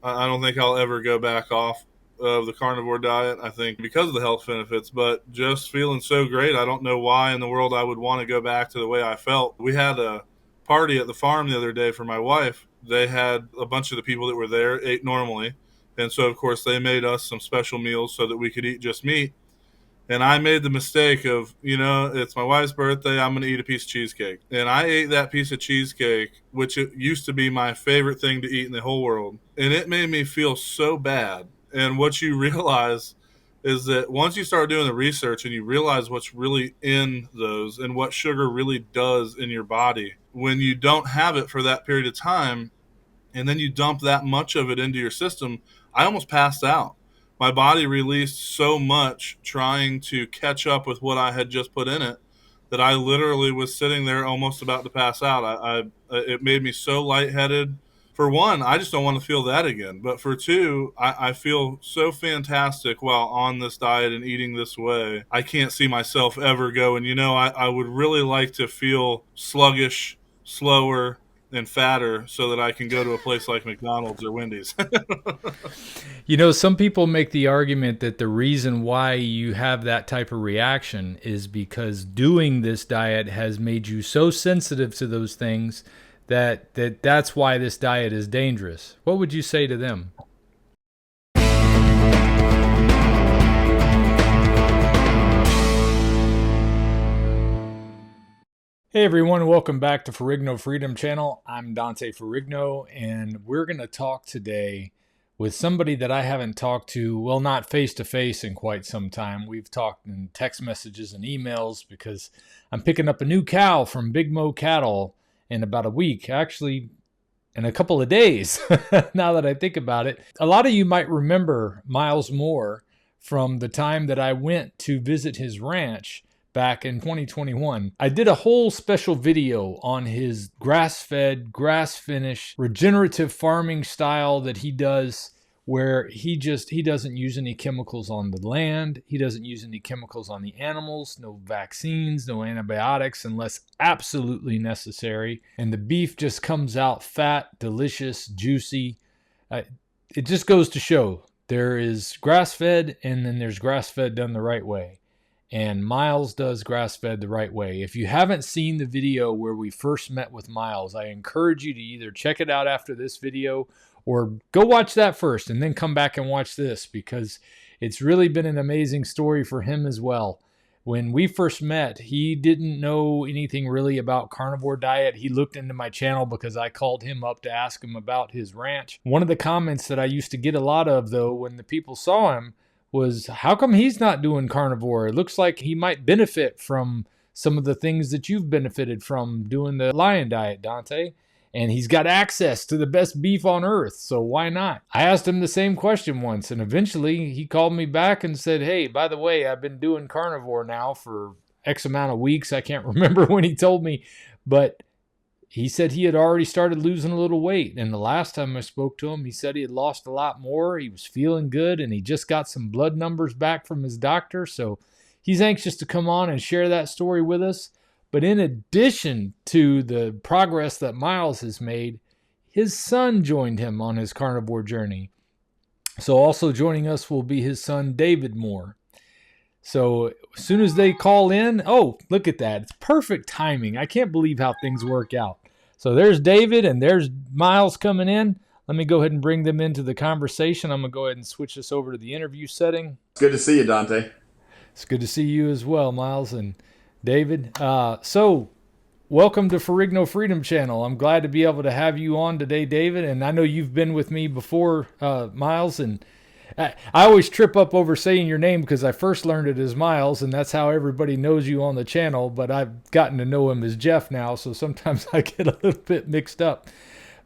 I don't think I'll ever go back off of the carnivore diet. I think because of the health benefits, but just feeling so great. I don't know why in the world I would want to go back to the way I felt. We had a party at the farm the other day for my wife. They had a bunch of the people that were there ate normally. And so, of course, they made us some special meals so that we could eat just meat. And I made the mistake of, it's my wife's birthday. I'm going to eat a piece of cheesecake. And I ate that piece of cheesecake, which it used to be my favorite thing to eat in the whole world. And it made me feel so bad. And what you realize is that once you start doing the research and you realize what's really in those and what sugar really does in your body, when you don't have it for that period of time, and then you dump that much of it into your system, I almost passed out. My body released so much trying to catch up with what I had just put in it that I literally was sitting there almost about to pass out. It made me so lightheaded. For one, I just don't want to feel that again. But for two, I feel so fantastic while on this diet and eating this way. I can't see myself ever going, I would really like to feel sluggish, slower, and fatter so that I can go to a place like McDonald's or Wendy's. Some people make the argument that the reason why you have that type of reaction is because doing this diet has made you so sensitive to those things that's why this diet is dangerous. What would you say to them? Hey everyone, welcome back to Ferrigno Freedom Channel. I'm Dante Ferrigno, and we're going to talk today with somebody that I haven't talked to, well, not face-to-face in quite some time. We've talked in text messages and emails because I'm picking up a new cow from Big Mo Cattle in about a week, actually in a couple of days, now that I think about it. A lot of you might remember Miles Moore from the time that I went to visit his ranch back in 2021. I did a whole special video on his grass-fed, grass-finished, regenerative farming style that he does, where he doesn't use any chemicals on the land. He doesn't use any chemicals on the animals, no vaccines, no antibiotics unless absolutely necessary. And the beef just comes out fat, delicious, juicy. It just goes to show there is grass-fed and then there's grass-fed done the right way. And Miles does grass-fed the right way. If you haven't seen the video where we first met with Miles, I encourage you to either check it out after this video or go watch that first and then come back and watch this, because it's really been an amazing story for him as well. When we first met, he didn't know anything really about carnivore diet. He looked into my channel because I called him up to ask him about his ranch. One of the comments that I used to get a lot of, though, when the people saw him was, how come he's not doing carnivore? It looks like he might benefit from some of the things that you've benefited from doing the lion diet, Dante. And he's got access to the best beef on earth, so why not? I asked him the same question once, and eventually he called me back and said, hey, by the way, I've been doing carnivore now for X amount of weeks. I can't remember when he told me, but he said he had already started losing a little weight. And the last time I spoke to him, he said he had lost a lot more. He was feeling good, and he just got some blood numbers back from his doctor. So he's anxious to come on and share that story with us. But in addition to the progress that Miles has made, his son joined him on his carnivore journey. So also joining us will be his son, David Moore. So as soon as they call in, oh, look at that. It's perfect timing. I can't believe how things work out. So there's David and there's Miles coming in. Let me go ahead and bring them into the conversation. I'm going to go ahead and switch this over to the interview setting. It's good to see you, Dante. It's good to see you as well, Miles and David. So welcome to Ferrigno Freedom Channel. I'm glad to be able to have you on today, David. And I know you've been with me before, Miles, and I always trip up over saying your name because I first learned it as Miles, and that's how everybody knows you on the channel, but I've gotten to know him as Jeff now, so sometimes I get a little bit mixed up.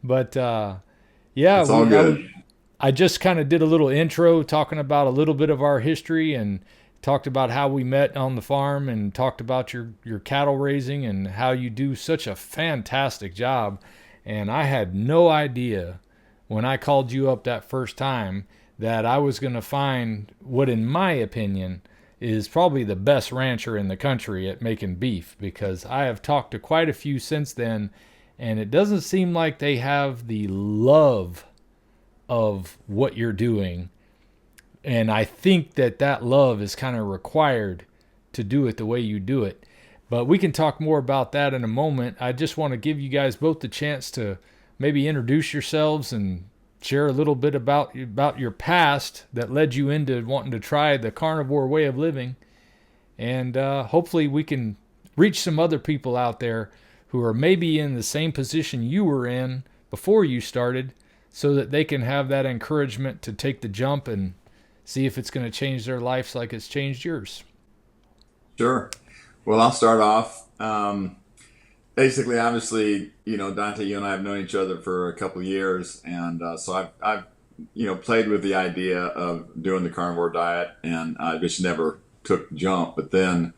But yeah, it's all good. I just kind of did a little intro talking about a little bit of our history and talked about how we met on the farm and talked about your cattle raising and how you do such a fantastic job. And I had no idea when I called you up that first time that I was going to find what, in my opinion, is probably the best rancher in the country at making beef, because I have talked to quite a few since then, and it doesn't seem like they have the love of what you're doing. And I think that love is kind of required to do it the way you do it. But we can talk more about that in a moment. I just want to give you guys both the chance to maybe introduce yourselves and share a little bit about your past that led you into wanting to try the carnivore way of living. And hopefully we can reach some other people out there who are maybe in the same position you were in before you started, so that they can have that encouragement to take the jump and see if it's going to change their lives like it's changed yours. Sure. Well, I'll start off. Basically, obviously, Dante, you and I have known each other for a couple of years, and so I've played with the idea of doing the carnivore diet, and I just never took the jump. But then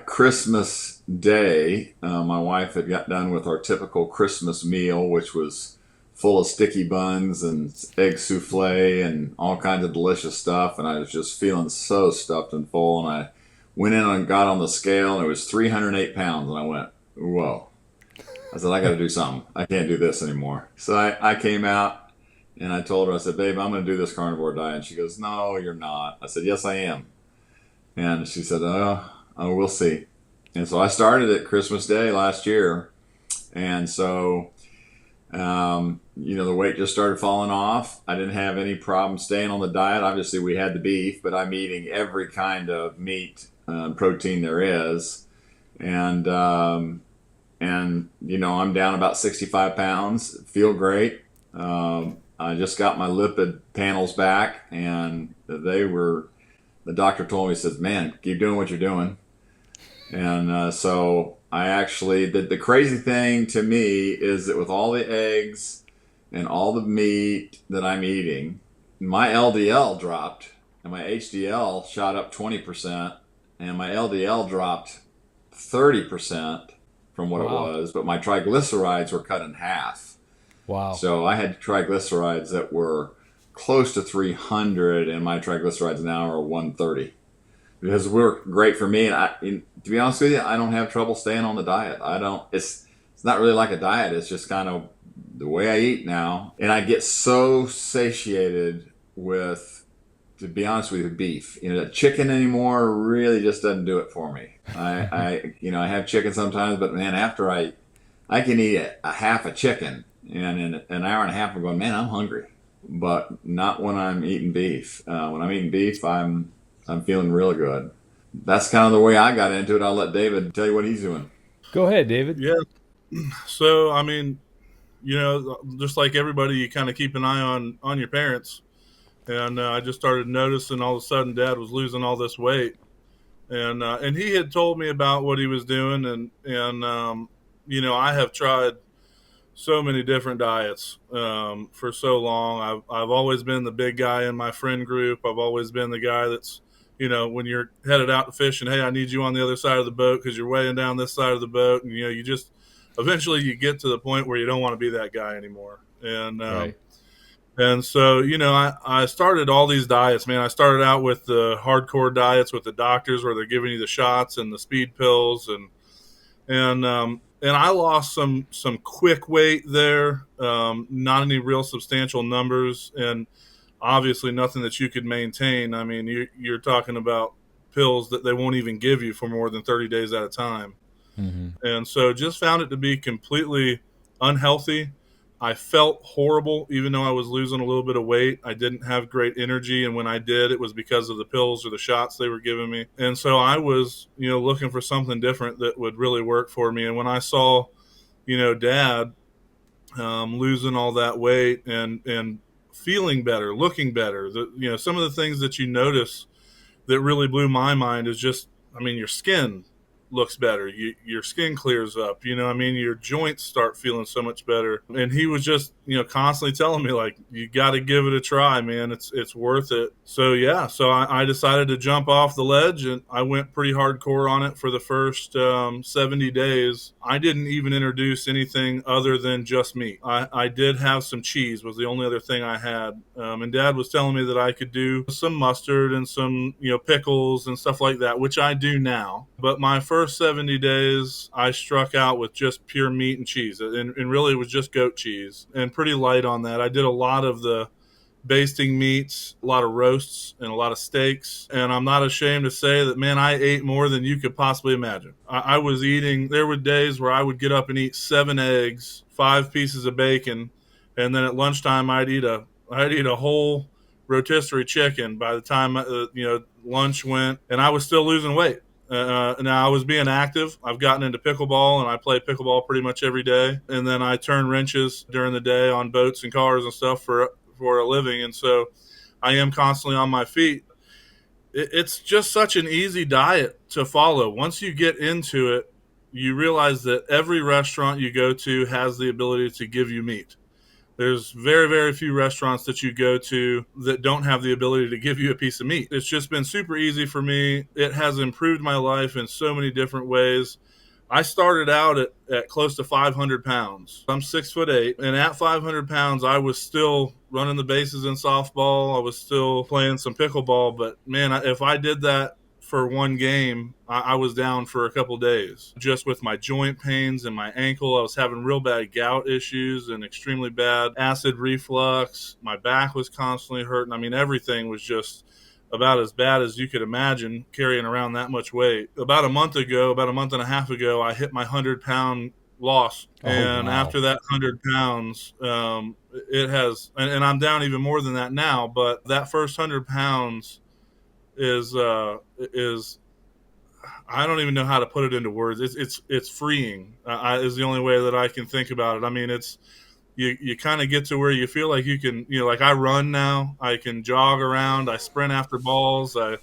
Christmas Day, my wife had got done with our typical Christmas meal, which was full of sticky buns and egg souffle and all kinds of delicious stuff, and I was just feeling so stuffed and full, and I went in and got on the scale, and it was 308 pounds, and I went, whoa. I said, I got to do something. I can't do this anymore. So I came out, and I told her, I said, babe, I'm going to do this carnivore diet. And she goes, no, you're not. I said, yes, I am. And she said, oh, we'll see. And so I started at Christmas Day last year, and so the weight just started falling off. I didn't have any problem staying on the diet. Obviously, we had the beef, but I'm eating every kind of meat and protein there is. And I'm down about 65 pounds. Feel great. I just got my lipid panels back, and the doctor told me, he says, man, keep doing what you're doing. And so I actually, the crazy thing to me is that with all the eggs and all the meat that I'm eating, my LDL dropped and my HDL shot up 20%, and my LDL dropped 30% from what it was, but my triglycerides were cut in half. Wow. So I had triglycerides that were close to 300, and my triglycerides now are 130. Because it worked great for me, and to be honest with you, I don't have trouble staying on the diet. It's not really like a diet. It's just kind of the way I eat now, and I get so satiated with, to be honest with you, beef. Chicken anymore really just doesn't do it for me. I have chicken sometimes, but man, after I can eat a half a chicken, and in an hour and a half I'm going, man, I'm hungry. But not when I'm eating beef. When I'm eating beef, I'm feeling real good. That's kind of the way I got into it. I'll let David tell you what he's doing. Go ahead, David. Yeah. So, I mean, just like everybody, you kind of keep an eye on your parents. And I just started noticing all of a sudden Dad was losing all this weight. And he had told me about what he was doing. And I have tried so many different diets for so long. I've always been the big guy in my friend group. I've always been the guy that's, when you're headed out to fish and, hey, I need you on the other side of the boat because you're weighing down this side of the boat. And, you just eventually you get to the point where you don't want to be that guy anymore. And Right. And so, I started all these diets, man. I started out with the hardcore diets with the doctors where they're giving you the shots and the speed pills, and I lost some quick weight there, not any real substantial numbers, and obviously nothing that you could maintain. I mean, you're talking about pills that they won't even give you for more than 30 days at a time. Mm-hmm. And so just found it to be completely unhealthy. I felt horrible, even though I was losing a little bit of weight. I didn't have great energy, and when I did, it was because of the pills or the shots they were giving me. And so I was, looking for something different that would really work for me. And when I saw, Dad losing all that weight and feeling better, looking better, some of the things that you notice that really blew my mind is just, your skin looks better. Your skin clears up, your joints start feeling so much better. And he was just, constantly telling me, like, you got to give it a try, man. It's worth it. So, yeah. So I decided to jump off the ledge, and I went pretty hardcore on it for the first 70 days. I didn't even introduce anything other than just meat. I did have some cheese, was the only other thing I had. And Dad was telling me that I could do some mustard and some, pickles and stuff like that, which I do now. But my first first 70 days, I struck out with just pure meat and cheese. And really, it was just goat cheese and pretty light on that. I did a lot of the basting meats, a lot of roasts, and a lot of steaks. And I'm not ashamed to say that, man, I ate more than you could possibly imagine. I was eating, there were days where I would get up and eat 7 eggs, 5 pieces of bacon, and then at lunchtime I'd eat a whole rotisserie chicken by the time lunch went, and I was still losing weight. Now I was being active. I've gotten into pickleball, and I play pickleball pretty much every day. And then I turn wrenches during the day on boats and cars and stuff for a living, and so I am constantly on my feet. It's just such an easy diet to follow. Once you get into it, you realize that every restaurant you go to has the ability to give you meat. There's very, very few restaurants that you go to that don't have the ability to give you a piece of meat. It's just been super easy for me. It has improved my life in so many different ways. I started out at close to 500 pounds. I'm 6'8", and at 500 pounds, I was still running the bases in softball. I was still playing some pickleball. But man, if I did that for one game, I was down for a couple days just with my joint pains and my ankle. I was having real bad gout issues and extremely bad acid reflux. My back was constantly hurting. I mean, everything was just about as bad as you could imagine carrying around that much weight. About a month and a half ago, I hit my 100-pound loss. And wow. After that 100 pounds, it has, and I'm down even more than that now, but that first 100 pounds is I don't even know how to put it into words. It's freeing. Is the only way that I can think about it. I mean, it's you kind of get to where you feel like you can, like I run now. I can jog around. I sprint after balls. I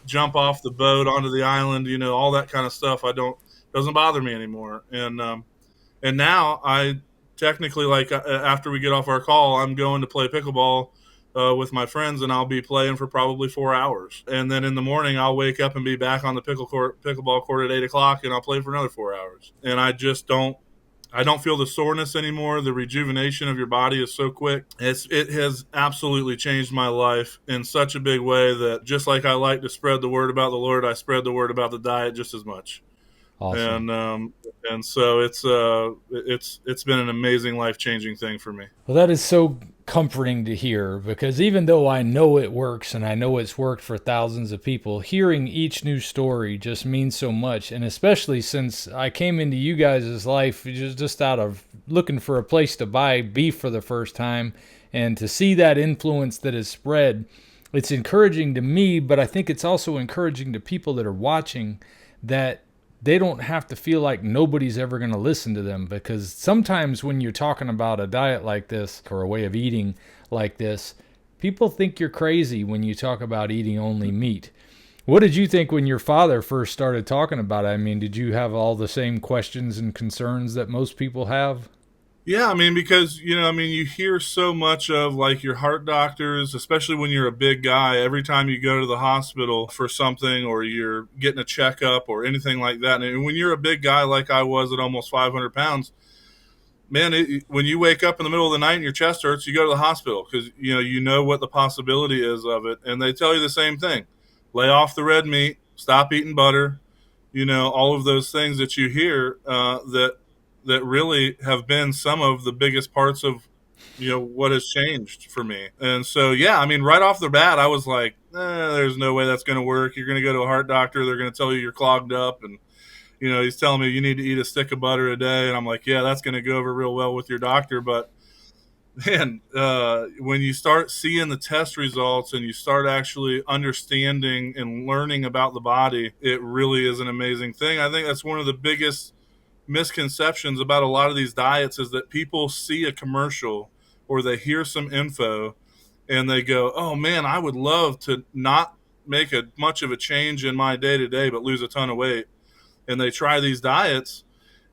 jump off the boat onto the island. All that kind of stuff. Doesn't bother me anymore. And now I technically, like, after we get off our call, I'm going to play pickleball with my friends, and I'll be playing for probably 4 hours. And then in the morning, I'll wake up and be back on the pickleball court at 8 o'clock, and I'll play for another 4 hours. And I don't feel the soreness anymore. The rejuvenation of your body is so quick. It has absolutely changed my life in such a big way that just like I like to spread the word about the Lord, I spread the word about the diet just as much. Awesome. And so it's been an amazing, life-changing thing for me. Well, that is so comforting to hear, because even though I know it works and I know it's worked for thousands of people, hearing each new story just means so much. And especially since I came into you guys' life just out of looking for a place to buy beef for the first time, and to see that influence that is spread, it's encouraging to me, but I think it's also encouraging to people that are watching, that they don't have to feel like nobody's ever going to listen to them. Because sometimes when you're talking about a diet like this or a way of eating like this, people think you're crazy when you talk about eating only meat. What did you think when your father first started talking about it? I mean, did you have all the same questions and concerns that most people have? Yeah, I mean, because, you hear so much of, like, your heart doctors, especially when you're a big guy, every time you go to the hospital for something or you're getting a checkup or anything like that. And when you're a big guy like I was at almost 500 pounds, man, when you wake up in the middle of the night and your chest hurts, you go to the hospital because, you know what the possibility is of it. And they tell you the same thing. Lay off the red meat, stop eating butter, all of those things that you hear that really have been some of the biggest parts of, what has changed for me. And so, yeah, I mean, right off the bat, I was like, there's no way that's going to work. You're going to go to a heart doctor. They're going to tell you you're clogged up. And, he's telling me you need to eat a stick of butter a day. And I'm like, yeah, that's going to go over real well with your doctor. But man, when you start seeing the test results and you start actually understanding and learning about the body, it really is an amazing thing. I think that's one of the biggest misconceptions about a lot of these diets, is that people see a commercial or they hear some info and they go, oh man, I would love to not make much of a change in my day to day, but lose a ton of weight. And they try these diets,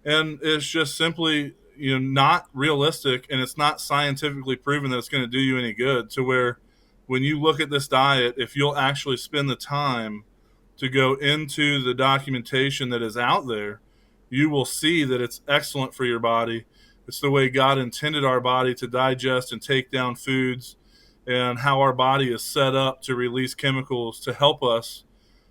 and it's just simply, not realistic, and it's not scientifically proven that it's going to do you any good. To where when you look at this diet, if you'll actually spend the time to go into the documentation that is out there, you will see that it's excellent for your body. It's the way God intended our body to digest and take down foods, and how our body is set up to release chemicals to help us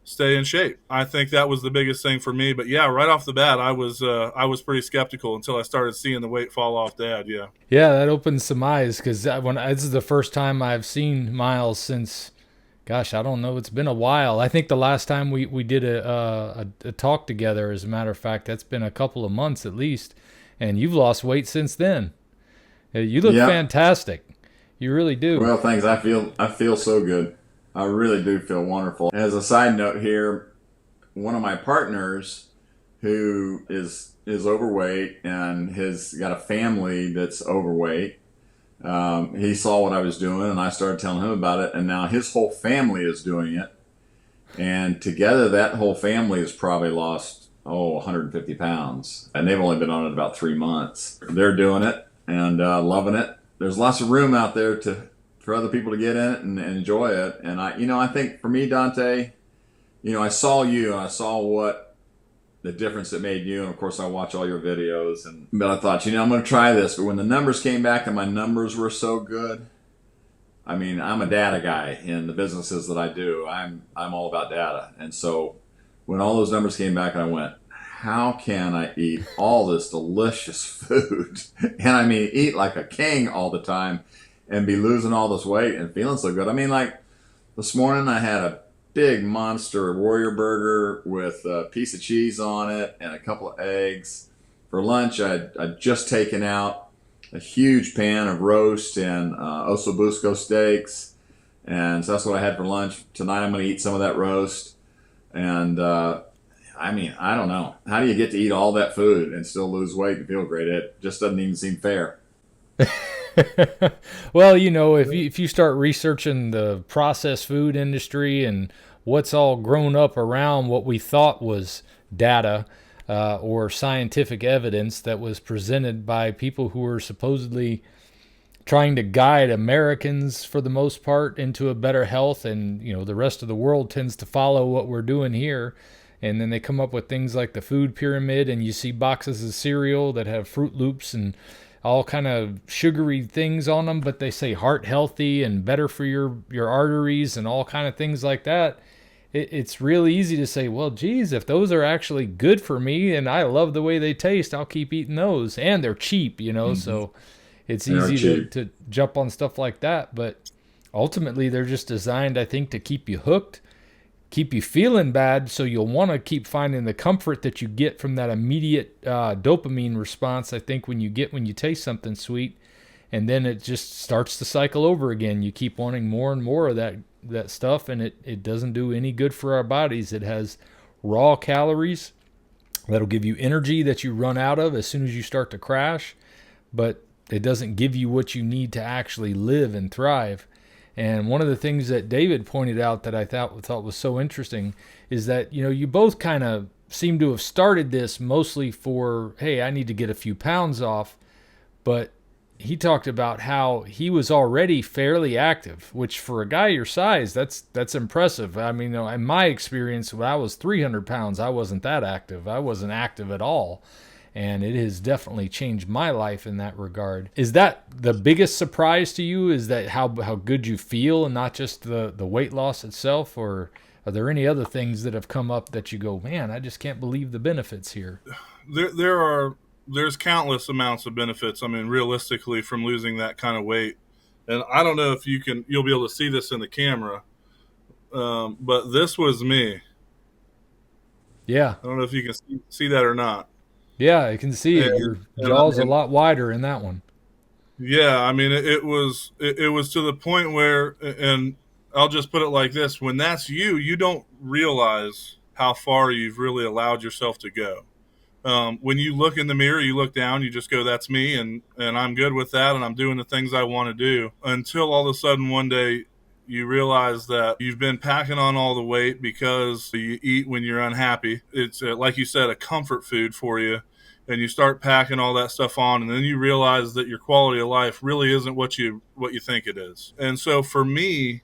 stay in shape. I think that was the biggest thing for me. But yeah, right off the bat, I was pretty skeptical until I started seeing the weight fall off Dad. Yeah. Yeah, that opens some eyes because this is the first time I've seen Miles since, gosh, I don't know, it's been a while. I think the last time we did a talk together, as a matter of fact, that's been a couple of months at least, and you've lost weight since then. You look Yep. fantastic. You really do. Well, thanks. I feel so good. I really do feel wonderful. As a side note here, one of my partners who is overweight and has got a family that's overweight. He saw what I was doing, and I started telling him about it. And now his whole family is doing it, and together that whole family has probably lost 150 pounds, and they've only been on it about 3 months. They're doing it and loving it. There's lots of room out there for other people to get in it and enjoy it. And I think for me, Dante, I saw you, and I saw what the difference it made you. And of course, I watch all your videos. But I thought, I'm going to try this. But when the numbers came back and my numbers were so good, I mean, I'm a data guy in the businesses that I do. I'm all about data. And so when all those numbers came back, I went, how can I eat all this delicious food? And I mean, eat like a king all the time and be losing all this weight and feeling so good. I mean, like this morning I had a big monster warrior burger with a piece of cheese on it and a couple of eggs. For lunch, I'd just taken out a huge pan of roast and ossobuco steaks. And so that's what I had for lunch. Tonight I'm going to eat some of that roast. And I mean, I don't know. How do you get to eat all that food and still lose weight and feel great? It just doesn't even seem fair. Well, if you start researching the processed food industry and what's all grown up around what we thought was data or scientific evidence that was presented by people who were supposedly trying to guide Americans for the most part into a better health, and the rest of the world tends to follow what we're doing here. And then they come up with things like the food pyramid, and you see boxes of cereal that have Fruit Loops and all kind of sugary things on them, but they say heart healthy and better for your arteries and all kind of things like that. It's really easy to say, well, geez, if those are actually good for me and I love the way they taste, I'll keep eating those. And they're cheap, so it's They're easy cheap. to jump on stuff like that. But ultimately, they're just designed, I think, to keep you hooked, keep you feeling bad, so you'll want to keep finding the comfort that you get from that immediate dopamine response, I think, when you taste something sweet. And then it just starts to cycle over again. You keep wanting more and more of that stuff, and it doesn't do any good for our bodies. It has raw calories that'll give you energy that you run out of as soon as you start to crash, but it doesn't give you what you need to actually live and thrive. And one of the things that David pointed out that I thought was so interesting is that, you both kind of seem to have started this mostly for, hey, I need to get a few pounds off. But he talked about how he was already fairly active, which for a guy your size, that's impressive. I mean, in my experience, when I was 300 pounds, I wasn't that active. I wasn't active at all. And it has definitely changed my life in that regard. Is that the biggest surprise to you? Is that how good you feel and not just the weight loss itself? Or are there any other things that have come up that you go, man, I just can't believe the benefits here? There's countless amounts of benefits. I mean, realistically, from losing that kind of weight. And I don't know if you'll be able to see this in the camera, but this was me. Yeah. I don't know if you can see that or not. Yeah, I can see it. Your jaw's a And lot wider in that one. yeah, I mean, it was to the point where, and I'll just put it like this: when that's you, you don't realize how far you've really allowed yourself to go. When you look in the mirror, you look down, you just go, "That's me," and I'm good with that, and I'm doing the things I want to do. Until all of a sudden one day, you realize that you've been packing on all the weight because you eat when you're unhappy. It's like you said, a comfort food for you. And you start packing all that stuff on, and then you realize that your quality of life really isn't what you think it is. And so for me,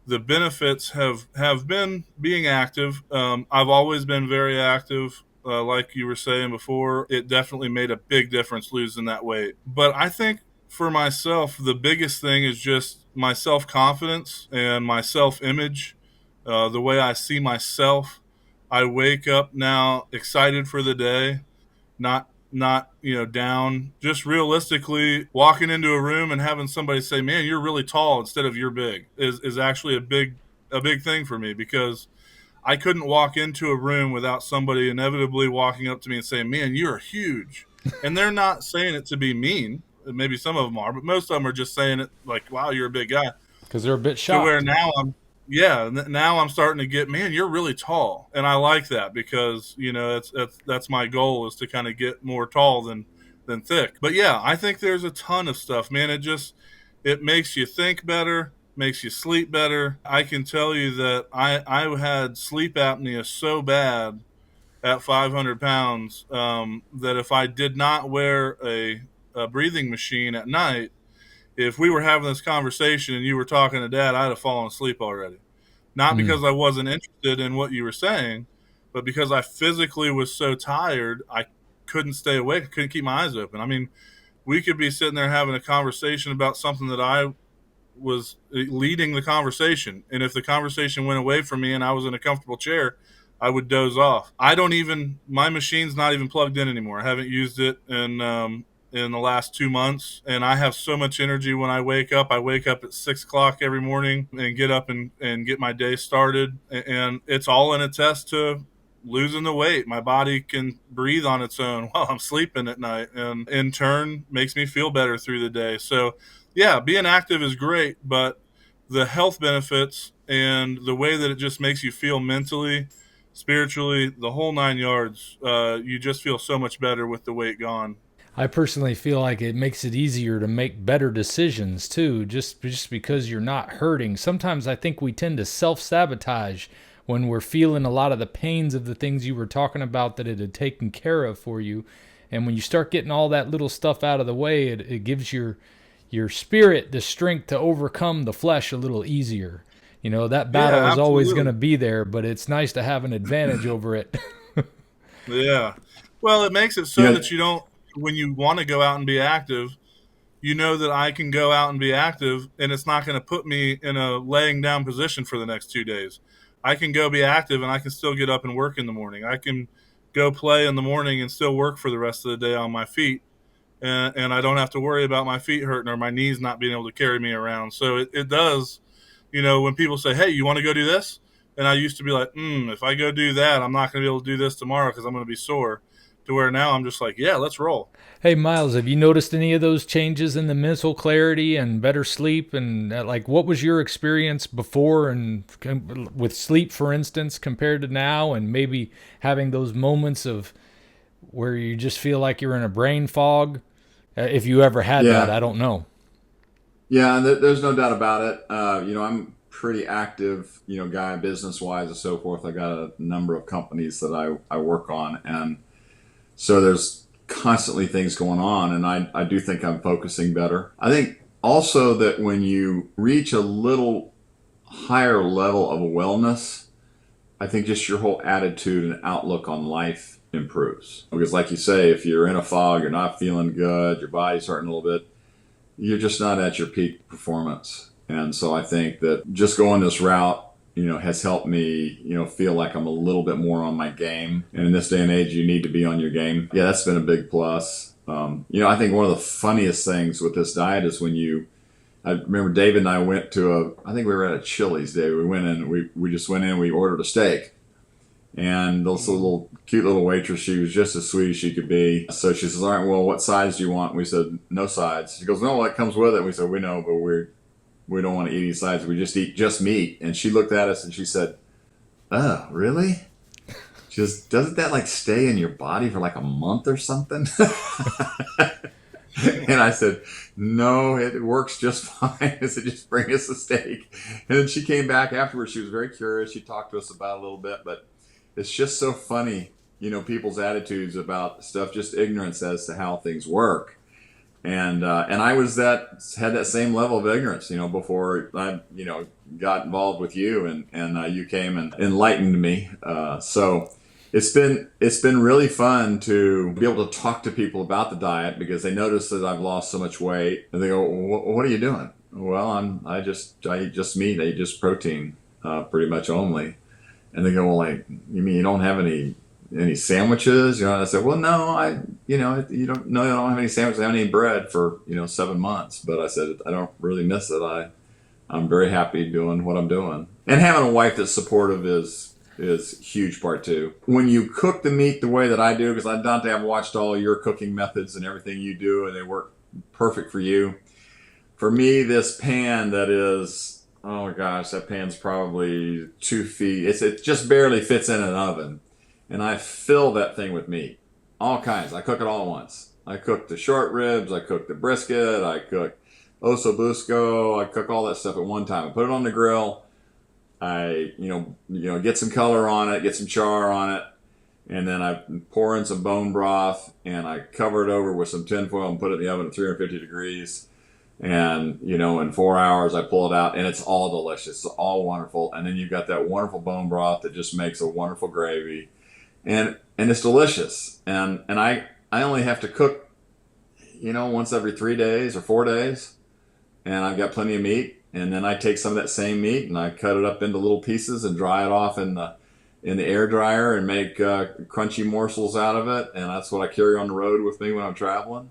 the benefits have been being active. I've always been very active. Like you were saying before, it definitely made a big difference losing that weight. But I think for myself, the biggest thing is just my self-confidence and my self-image. the way I see myself. I wake up now excited for the day, not down. Just realistically, walking into a room and having somebody say, "Man, you're really tall," instead of "you're big," is actually a big thing for me, because I couldn't walk into a room without somebody inevitably walking up to me and saying, "Man, you're huge." And they're not saying it to be mean. Maybe some of them are, but most of them are just saying it like, "Wow, you're a big guy." Because they're a bit To where shocked. now now I'm starting to get, "Man, you're really tall," and I like that, because that's my goal, is to kind of get more tall than thick. But yeah, I think there's a ton of stuff, man. It makes you think better, makes you sleep better. I can tell you that I had sleep apnea so bad at 500 pounds, that if I did not wear a breathing machine at night, if we were having this conversation and you were talking to Dad, I'd have fallen asleep already. Not Mm. because I wasn't interested in what you were saying, but because I physically was so tired, I couldn't stay awake. I couldn't keep my eyes open. I mean, we could be sitting there having a conversation about something that I was leading the conversation. And if the conversation went away from me and I was in a comfortable chair, I would doze off. My machine's not even plugged in anymore. I haven't used it in the last 2 months. And I have so much energy when I wake up. I wake up at 6 o'clock every morning and get up and get my day started. And it's all in a test to losing the weight. My body can breathe on its own while I'm sleeping at night, and in turn makes me feel better through the day. So yeah, being active is great, but the health benefits and the way that it just makes you feel mentally, spiritually, the whole 9 yards, you just feel so much better with the weight gone. I personally feel like it makes it easier to make better decisions too, just because you're not hurting. Sometimes I think we tend to self-sabotage when we're feeling a lot of the pains of the things you were talking about that it had taken care of for you. And when you start getting all that little stuff out of the way, it gives your spirit the strength to overcome the flesh a little easier. That battle Yeah, is always going absolutely. to be there, but it's nice to have an advantage over it. Yeah. Well, it makes it so Yeah, that you don't, when you want to go out and be active, you know that I can go out and be active, and it's not going to put me in a laying down position for the next 2 days. I can go be active and I can still get up and work in the morning. I can go play in the morning and still work for the rest of the day on my feet. And I don't have to worry about my feet hurting or my knees not being able to carry me around. So it does, when people say, "Hey, you want to go do this?" And I used to be like, if I go do that, I'm not going to be able to do this tomorrow because I'm going to be sore. To where now I'm just like, yeah, let's roll. Hey, Miles, have you noticed any of those changes in the mental clarity and better sleep? And like, what was your experience before and with sleep, for instance, compared to now? And maybe having those moments of where you just feel like you're in a brain fog. If you ever had that, yeah, I don't know. yeah. And there's no doubt about it. I'm pretty active, guy business wise and so forth. I got a number of companies that I work on, and so there's constantly things going on, and I do think I'm focusing better. I think also that when you reach a little higher level of wellness, I think just your whole attitude and outlook on life improves. Because, like you say, if you're in a fog, you're not feeling good, your body's hurting a little bit, you're just not at your peak performance. And so I think that just going this route, has helped me, feel like I'm a little bit more on my game. And in this day and age, you need to be on your game. Yeah, that's been a big plus. I think one of the funniest things with this diet is I remember David and I went I think we were at a Chili's day. We went in, we just went in, we ordered a steak. And this little cute little waitress, she was just as sweet as she could be. So she says, "All right, well, what sides do you want?" And we said, "No sides." She goes, "No, what comes with it?" And we said, "We know, but we don't want to eat any sides. We just eat just meat." And she looked at us and she said, "Oh, really? Just doesn't that like stay in your body for like a month or something?" And I said, "No, it works just fine." I said, "Just bring us a steak." And then she came back afterwards. She was very curious. She talked to us about it a little bit, but it's just so funny, people's attitudes about stuff, just ignorance as to how things work. And I had that same level of ignorance, before I, got involved with you, and you came and enlightened me. So it's been really fun to be able to talk to people about the diet, because they notice that I've lost so much weight, and they go, "What are you doing?" "Well, I eat just meat, I eat just protein." pretty much only. And they go, well, like, you mean you don't have any sandwiches? And I said, well, no, you don't know, I don't have any sandwiches. I haven't eaten bread for 7 months. But I said, I don't really miss it. I'm very happy doing what I'm doing, and having a wife that's supportive is huge part too. When you cook the meat the way that I do, because Dante, I've watched all your cooking methods and everything you do, and they work perfect for you. For me, this pan that is, oh gosh, that pan's probably 2 feet. It just barely fits in an oven, and I fill that thing with meat, all kinds. I cook it all at once. I cook the short ribs. I cook the brisket. I cook osso busco. I cook all that stuff at one time. I put it on the grill. I get some color on it, get some char on it, and then I pour in some bone broth, and I cover it over with some tin foil and put it in the oven at 350 degrees. And in 4 hours I pull it out, and it's all delicious. It's all wonderful. And then you've got that wonderful bone broth that just makes a wonderful gravy, and it's delicious. And I only have to cook once every 3 days or 4 days, and I've got plenty of meat. And then I take some of that same meat and I cut it up into little pieces and dry it off in the air dryer and make crunchy morsels out of it. And that's what I carry on the road with me when I'm traveling.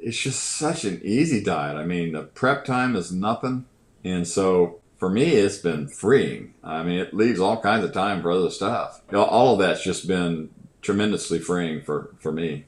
It's just such an easy diet. I mean, the prep time is nothing. And so for me, it's been freeing. I mean, it leaves all kinds of time for other stuff. All of that's just been tremendously freeing for me.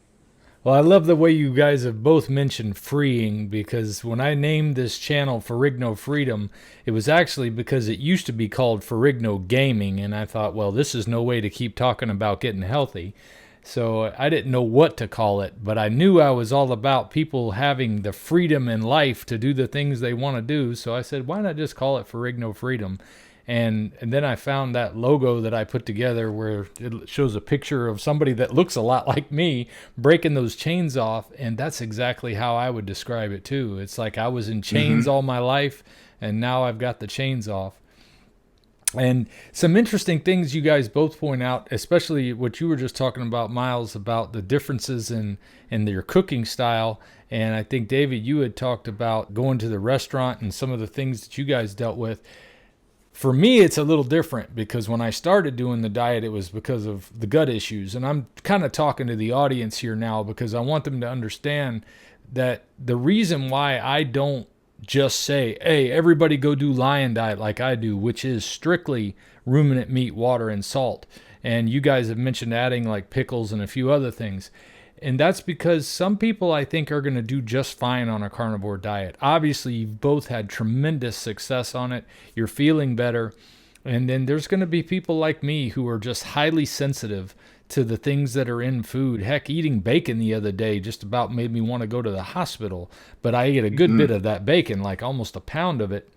Well, I love the way you guys have both mentioned freeing, because when I named this channel Ferrigno Freedom, it was actually because it used to be called Ferrigno Gaming, and I thought, well, this is no way to keep talking about getting healthy. So I didn't know what to call it, but I knew I was all about people having the freedom in life to do the things they want to do. So I said, why not just call it Ferrigno Freedom? And then I found that logo that I put together where it shows a picture of somebody that looks a lot like me breaking those chains off. And that's exactly how I would describe it too. It's like I was in chains all my life, and now I've got the chains off. And some interesting things you guys both point out, especially what you were just talking about, Miles, about the differences in your cooking style. And I think, David, you had talked about going to the restaurant and some of the things that you guys dealt with. For me, it's a little different, because when I started doing the diet, it was because of the gut issues. And I'm kind of talking to the audience here now because I want them to understand that the reason why I don't just say, hey, everybody go do lion diet like I do, which is strictly ruminant meat, water, and salt. And you guys have mentioned adding like pickles and a few other things. And that's because some people, I think, are going to do just fine on a carnivore diet. Obviously, you've both had tremendous success on it. You're feeling better. And then there's going to be people like me who are just highly sensitive to the things that are in food. Heck, eating bacon the other day just about made me want to go to the hospital. But I ate a good bit of that bacon, like almost a pound of it.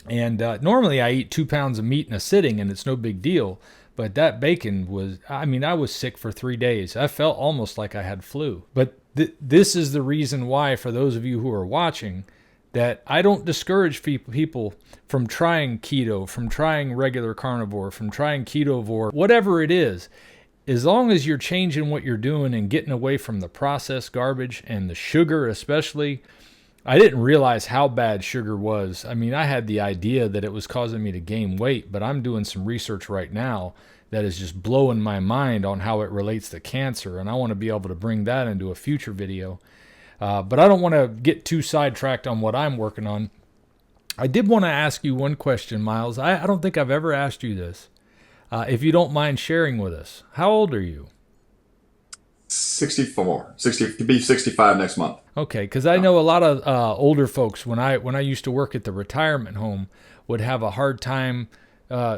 And normally I eat 2 pounds of meat in a sitting, and it's no big deal. But that bacon was, I was sick for 3 days. I felt almost like I had flu. But this is the reason why, for those of you who are watching, that I don't discourage people from trying keto, from trying regular carnivore, from trying ketovore, whatever it is. As long as you're changing what you're doing and getting away from the processed garbage and the sugar especially. I didn't realize how bad sugar was. I had the idea that it was causing me to gain weight, but I'm doing some research right now that is just blowing my mind on how it relates to cancer, and I want to be able to bring that into a future video. But I don't want to get too sidetracked on what I'm working on. I did want to ask you one question, Miles. I don't think I've ever asked you this. If you don't mind sharing with us, how old are you? 64, 60 to be 65 next month. Okay, because I know a lot of older folks, when I used to work at the retirement home, would have a hard time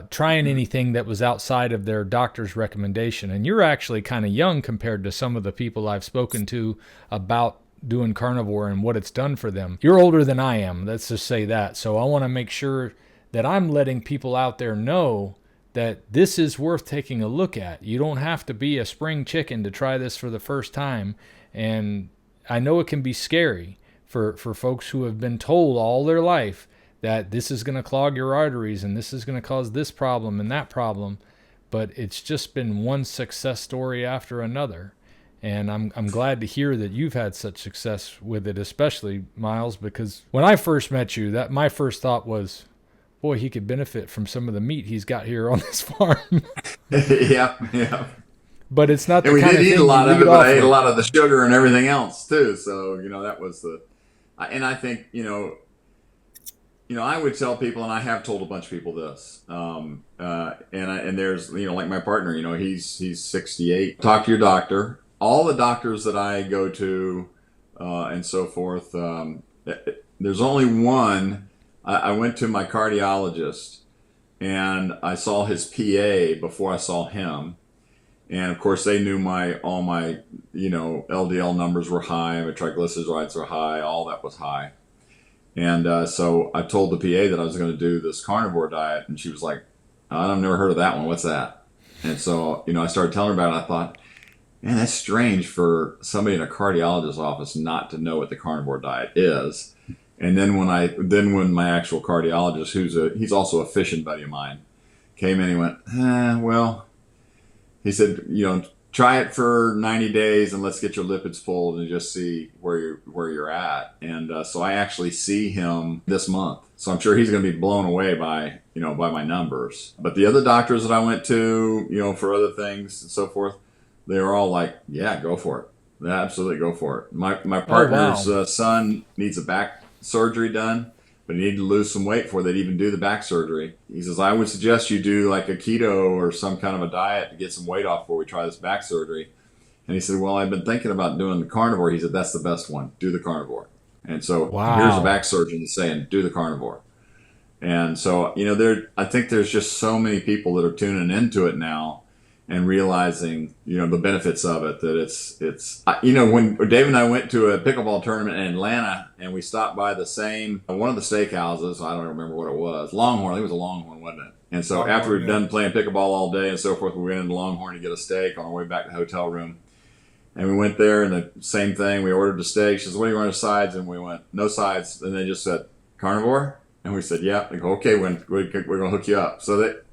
trying anything that was outside of their doctor's recommendation. And you're actually kind of young compared to some of the people I've spoken to about doing carnivore and what it's done for them. You're older than I am, let's just say that. So I want to make sure that I'm letting people out there know that this is worth taking a look at. You don't have to be a spring chicken to try this for the first time. And I know it can be scary for folks who have been told all their life that this is going to clog your arteries and this is going to cause this problem and that problem. But it's just been one success story after another. And I'm glad to hear that you've had such success with it, especially, Miles, because when I first met you, that my first thought was, boy, he could benefit from some of the meat he's got here on this farm. Yeah, yeah. But it's not And the we kind did of eat a thing you lot of lead it, but off I ate a with. lot of the sugar and everything else too. So that was and I think I would tell people, and I have told a bunch of people this. And there's like my partner, he's 68. Talk to your doctor. All the doctors that I go to, and so forth. There's only one. I went to my cardiologist, and I saw his PA before I saw him. And of course, they knew all my LDL numbers were high, my triglycerides were high, all that was high. And so I told the PA that I was going to do this carnivore diet, and she was like, "I've never heard of that one. What's that?" And so I started telling her about it. I thought, man, that's strange for somebody in a cardiologist's office not to know what the carnivore diet is. And then when my actual cardiologist, he's also a fishing buddy of mine, came in, he went, well. He said, try it for 90 days and let's get your lipids pulled and just see where you're at. And so I actually see him this month. So I'm sure he's going to be blown away by my numbers. But the other doctors that I went to, for other things and so forth, they were all like, yeah, go for it. Yeah, absolutely go for it. My partner's son needs a back surgery done, but he needed to lose some weight before they'd even do the back surgery. He says, I would suggest you do like a keto or some kind of a diet to get some weight off before we try this back surgery. And he said, well, I've been thinking about doing the carnivore. He said, that's the best one. Do the carnivore. And so here's a back surgeon saying, do the carnivore. And so, I think there's just so many people that are tuning into it now and realizing, the benefits of it, that it's when Dave and I went to a pickleball tournament in Atlanta and we stopped by one of the steakhouses, I don't remember what it was, Longhorn, I think it was a Longhorn, wasn't it? And so after we'd done playing pickleball all day and so forth, we went into Longhorn to get a steak on our way back to the hotel room. And we went there and the same thing, we ordered the steak. She says, what do you want on sides? And we went, no sides. And they just said, carnivore? And we said, yeah. They go, okay, we're going to hook you up. So that,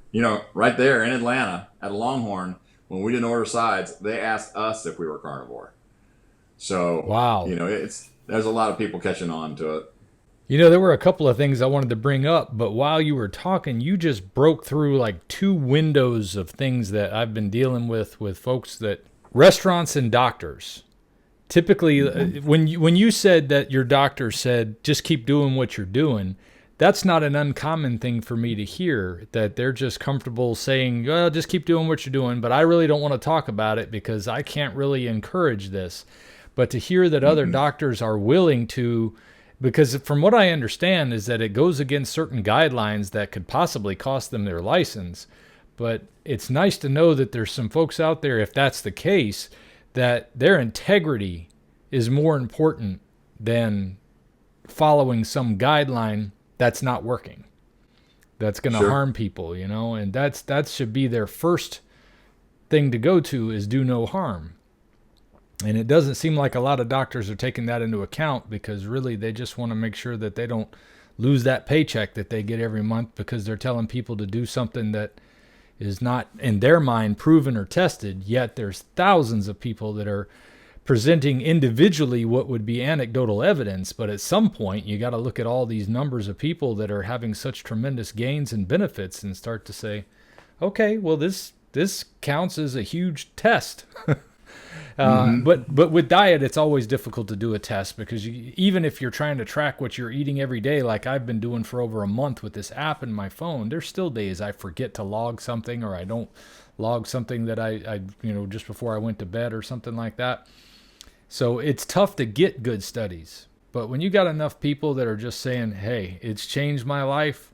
right there in Atlanta at a Longhorn, when we didn't order sides, they asked us if we were carnivore. So, wow. There's a lot of people catching on to it. There were a couple of things I wanted to bring up, but while you were talking, you just broke through like two windows of things that I've been dealing with folks restaurants and doctors. Typically, when you said that your doctor said, just keep doing what you're doing, that's not an uncommon thing for me to hear, that they're just comfortable saying, well, just keep doing what you're doing, but I really don't want to talk about it because I can't really encourage this. But to hear that other doctors are willing to, because from what I understand is that it goes against certain guidelines that could possibly cost them their license. But it's nice to know that there's some folks out there, if that's the case, that their integrity is more important than following some guideline that's not working, that's going to harm people, and that should be their first thing to go to, is do no harm. And it doesn't seem like a lot of doctors are taking that into account, because really they just want to make sure that they don't lose that paycheck that they get every month because they're telling people to do something that is not in their mind proven or tested. Yet there's thousands of people that are presenting individually what would be anecdotal evidence, but at some point you got to look at all these numbers of people that are having such tremendous gains and benefits and start to say, okay, well this counts as a huge test. But with diet, it's always difficult to do a test, because even if you're trying to track what you're eating every day, like I've been doing for over a month with this app in my phone, there's still days I forget to log something, or I don't log something that I just before I went to bed or something like that. So it's tough to get good studies. But when you got enough people that are just saying, hey, it's changed my life,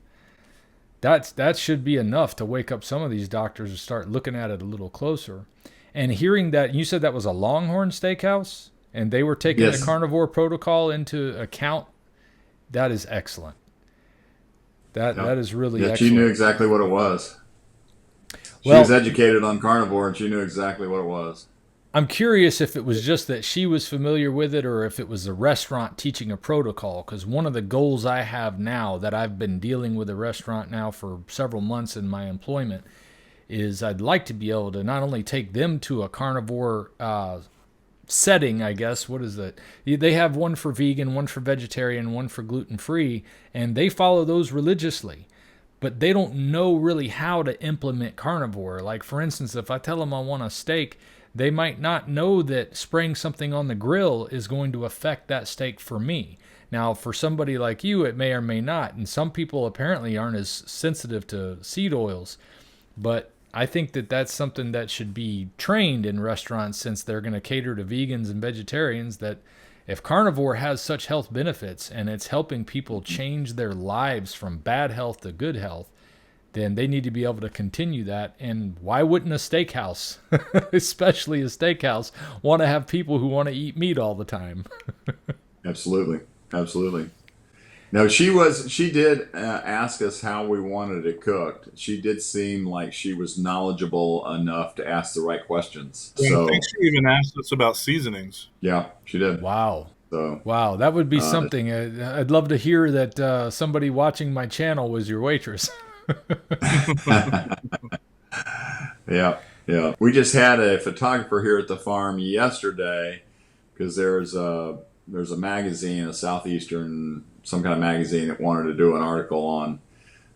that should be enough to wake up some of these doctors and start looking at it a little closer. And hearing that, you said that was a Longhorn Steakhouse, and they were taking the carnivore protocol into account. That is excellent. That is really excellent. She knew exactly what it was. She was educated on carnivore, and she knew exactly what it was. I'm curious if it was just that she was familiar with it, or if it was the restaurant teaching a protocol, because one of the goals I have now, that I've been dealing with a restaurant now for several months in my employment, is I'd like to be able to not only take them to a carnivore setting, I guess. What is that? They have one for vegan, one for vegetarian, one for gluten-free, and they follow those religiously. but they don't know really how to implement carnivore. Like, for instance, if I tell them I want a steak, they might not know that spraying something on the grill is going to affect that steak for me. Now, for somebody like you, it may or may not. And some people apparently aren't as sensitive to seed oils. But I think that that's something that should be trained in restaurants, since they're going to cater to vegans and vegetarians, that if carnivore has such health benefits and it's helping people change their lives from bad health to good health, then they need to be able to continue that. And why wouldn't a steakhouse, especially a steakhouse, want to have people who want to eat meat all the time? Absolutely. Absolutely. No, she did ask us how we wanted it cooked. She did seem like she was knowledgeable enough to ask the right questions. Yeah, I think So, she even asked us about seasonings. yeah, she did. Wow. So, Wow, that would be uh, something. I'd love to hear that somebody watching my channel was your waitress. yeah, yeah. We just had a photographer here at the farm yesterday because there's a magazine, a southeastern some kind of magazine that wanted to do an article on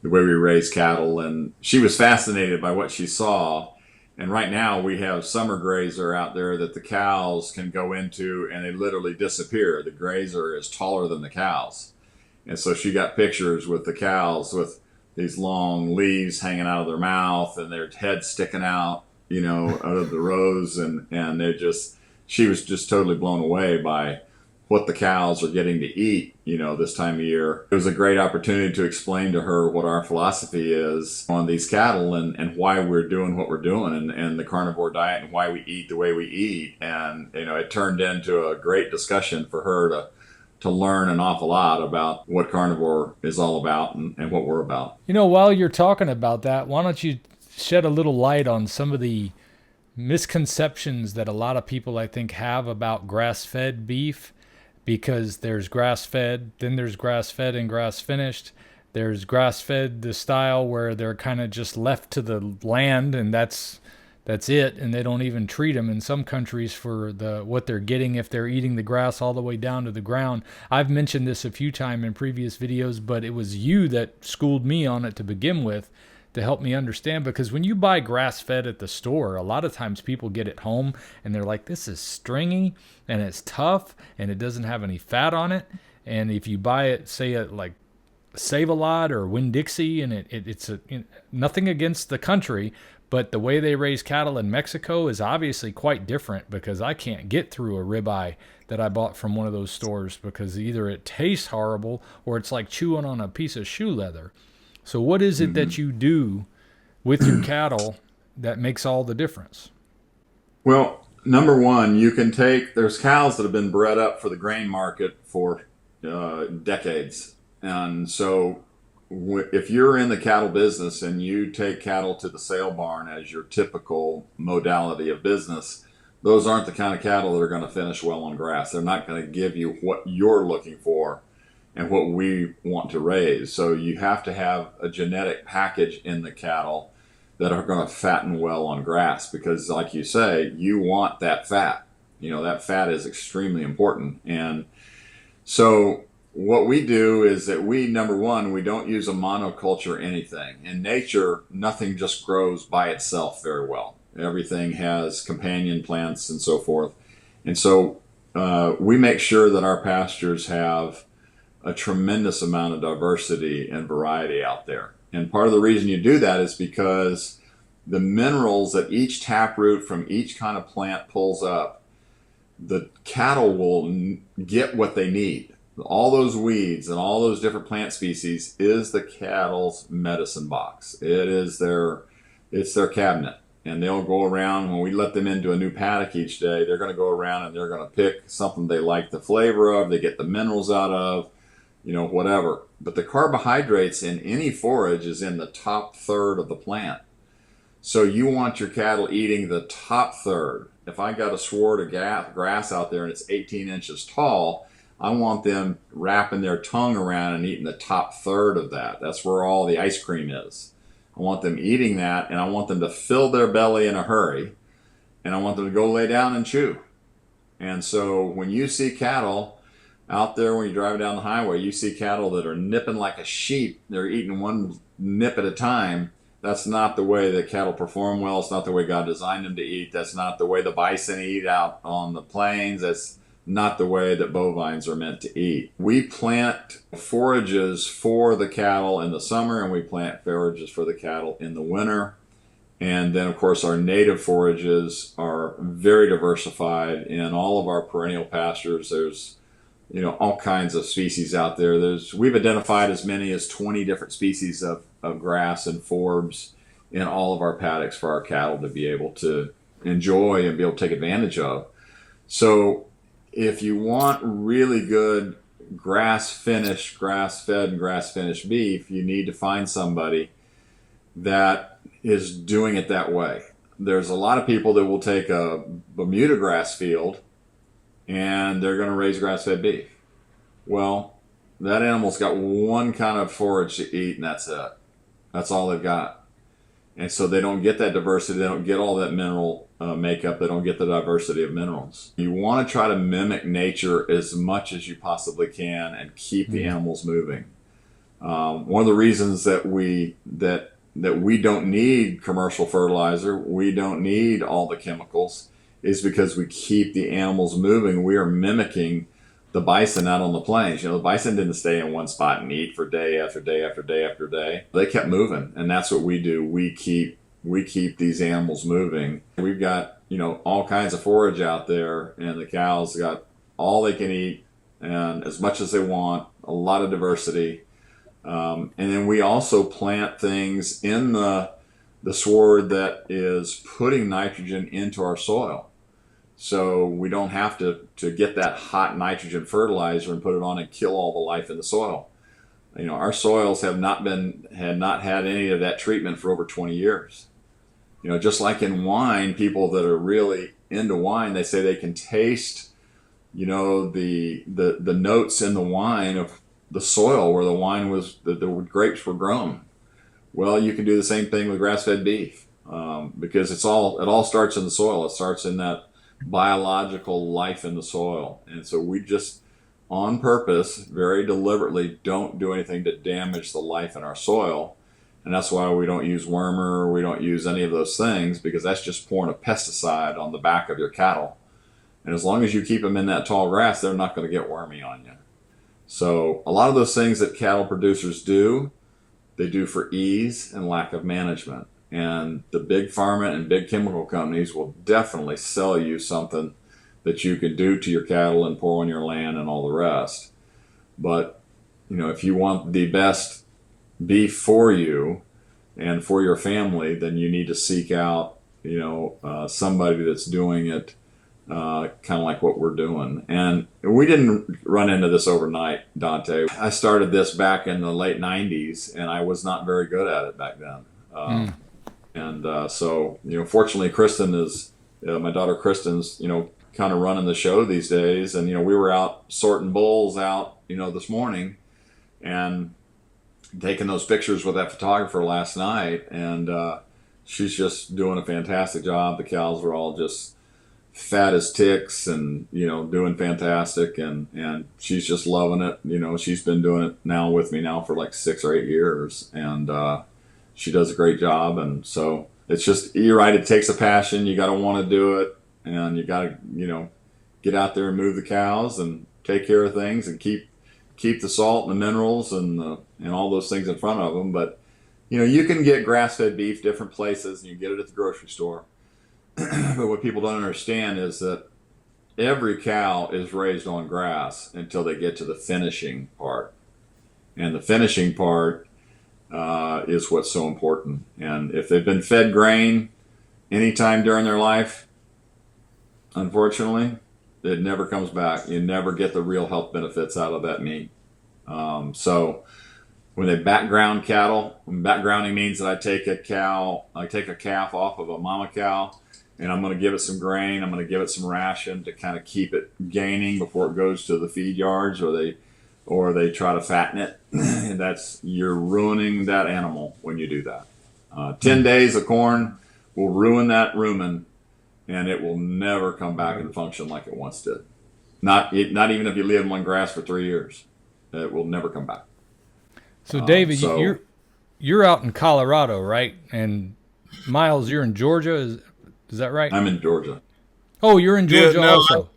the way we raise cattle, and she was fascinated by what she saw. And right now we have summer grazer out there that the cows can go into and they literally disappear. The grazer is taller than the cows. And so she got pictures with the cows with these long leaves hanging out of their mouth and their heads sticking out, out of the rows. And she was just totally blown away by what the cows are getting to eat, this time of year. It was a great opportunity to explain to her what our philosophy is on these cattle and why we're doing what we're doing and the carnivore diet and why we eat the way we eat. And, it turned into a great discussion for her to learn an awful lot about what carnivore is all about and what we're about. While you're talking about that, why don't you shed a little light on some of the misconceptions that a lot of people, I think, have about grass-fed beef? Because there's grass-fed, then there's grass-fed and grass-finished. There's grass-fed, the style where they're kind of just left to the land, and that's it, and they don't even treat them in some countries for what they're getting if they're eating the grass all the way down to the ground. I've mentioned this a few times in previous videos, but it was you that schooled me on it to begin with, to help me understand. Because when you buy grass-fed at the store, a lot of times people get it home and they're like, this is stringy and it's tough and it doesn't have any fat on it. And if you buy it, say it like Save-A-Lot or Winn-Dixie, and it's nothing against the country, but the way they raise cattle in Mexico is obviously quite different, because I can't get through a ribeye that I bought from one of those stores because either it tastes horrible or it's like chewing on a piece of shoe leather. So what is it that you do with your cattle that makes all the difference? Well, number one, there's cows that have been bred up for the grain market for decades. And so if you're in the cattle business and you take cattle to the sale barn as your typical modality of business, those aren't the kind of cattle that are going to finish well on grass. They're not going to give you what you're looking for and what we want to raise. So you have to have a genetic package in the cattle that are going to fatten well on grass, because like you say, you want that fat. That fat is extremely important. And so what we do is that number one, we don't use a monoculture anything. In nature, nothing just grows by itself very well. Everything has companion plants and so forth. And so we make sure that our pastures have a tremendous amount of diversity and variety out there. And part of the reason you do that is because the minerals that each taproot from each kind of plant pulls up, the cattle will get what they need. All those weeds and all those different plant species is the cattle's medicine box. It's their cabinet. And they'll go around, when we let them into a new paddock each day, they're going to go around and they're going to pick something they like the flavor of, they get the minerals out of, whatever. But the carbohydrates in any forage is in the top third of the plant. So you want your cattle eating the top third. If I got a sward of grass out there and it's 18 inches tall, I want them wrapping their tongue around and eating the top third of that. That's where all the ice cream is. I want them eating that, and I want them to fill their belly in a hurry, and I want them to go lay down and chew. And so when you see cattle out there when you're driving down the highway, you see cattle that are nipping like a sheep. They're eating one nip at a time. That's not the way that cattle perform well. It's not the way God designed them to eat. That's not the way the bison eat out on the plains. That's not the way that bovines are meant to eat. We plant forages for the cattle in the summer, and we plant forages for the cattle in the winter. And then, of course, our native forages are very diversified in all of our perennial pastures. There's all kinds of species out there. We've identified as many as 20 different species of grass and forbs in all of our paddocks for our cattle to be able to enjoy and be able to take advantage of. So if you want really good grass-fed and grass-finished beef, you need to find somebody that is doing it that way. There's a lot of people that will take a Bermuda grass field and they're going to raise grass-fed beef. Well, that animal's got one kind of forage to eat, and that's it. That's all they've got. And so they don't get that diversity. They don't get all that mineral makeup. They don't get the diversity of minerals. You want to try to mimic nature as much as you possibly can and keep the animals moving. One of the reasons that we don't need commercial fertilizer, we don't need all the chemicals, is because we keep the animals moving. We are mimicking the bison out on the plains. The bison didn't stay in one spot and eat for day after day after day after day. They kept moving, and that's what we do. We keep these animals moving. We've got all kinds of forage out there, and the cows got all they can eat and as much as they want. A lot of diversity, and then we also plant things in the sward that is putting nitrogen into our soil. So we don't have to get that hot nitrogen fertilizer and put it on and kill all the life in the soil. Our soils had not had any of that treatment for over 20 years. Just like in wine, people that are really into wine, they say they can taste, the notes in the wine of the soil where the grapes were grown. Well, you can do the same thing with grass-fed beef, because it all starts in the soil. It starts in that biological life in the soil. And so we just, on purpose, very deliberately, don't do anything to damage the life in our soil. And that's why we don't use wormer, we don't use any of those things, because that's just pouring a pesticide on the back of your cattle. And as long as you keep them in that tall grass, they're not going to get wormy on you. So a lot of those things that cattle producers do, they do for ease and lack of management. And the big pharma and big chemical companies will definitely sell you something that you can do to your cattle and pour on your land and all the rest. But, if you want the best beef for you and for your family, then you need to seek out, somebody that's doing it kind of like what we're doing. And we didn't run into this overnight, Dante. I started this back in the late 90s, and I was not very good at it back then. And so, fortunately, Kristen is, my daughter Kristen's, kind of running the show these days. And, we were out sorting bulls out, this morning and taking those pictures with that photographer last night. And she's just doing a fantastic job. The cows are all just fat as ticks and, doing fantastic. And she's just loving it. She's been doing it now with me now for like 6 or 8 years. And, she does a great job. And so it's just, you're right, it takes a passion. You got to want to do it, and you got to, get out there and move the cows and take care of things and keep the salt and the minerals and all those things in front of them. But, you can get grass-fed beef different places, and you get it at the grocery store. But what people don't understand is that every cow is raised on grass until they get to the finishing part. And the finishing part is what's so important. And if they've been fed grain anytime during their life, unfortunately, it never comes back. You never get the real health benefits out of that meat. So when they background cattle, backgrounding means that I take a calf off of a mama cow, and I'm going to give it some grain. I'm going to give it some ration to kind of keep it gaining before it goes to the feed yards, or they try to fatten it. And you're ruining that animal when you do that. 10 days of corn will ruin that rumen, and it will never come back and function like it once did. Not even if you leave them on grass for 3 years, it will never come back. So David, So you're out in Colorado, right? And Miles, you're in Georgia. Is that right? I'm in Georgia. Oh, you're in Yeah, Georgia no, also.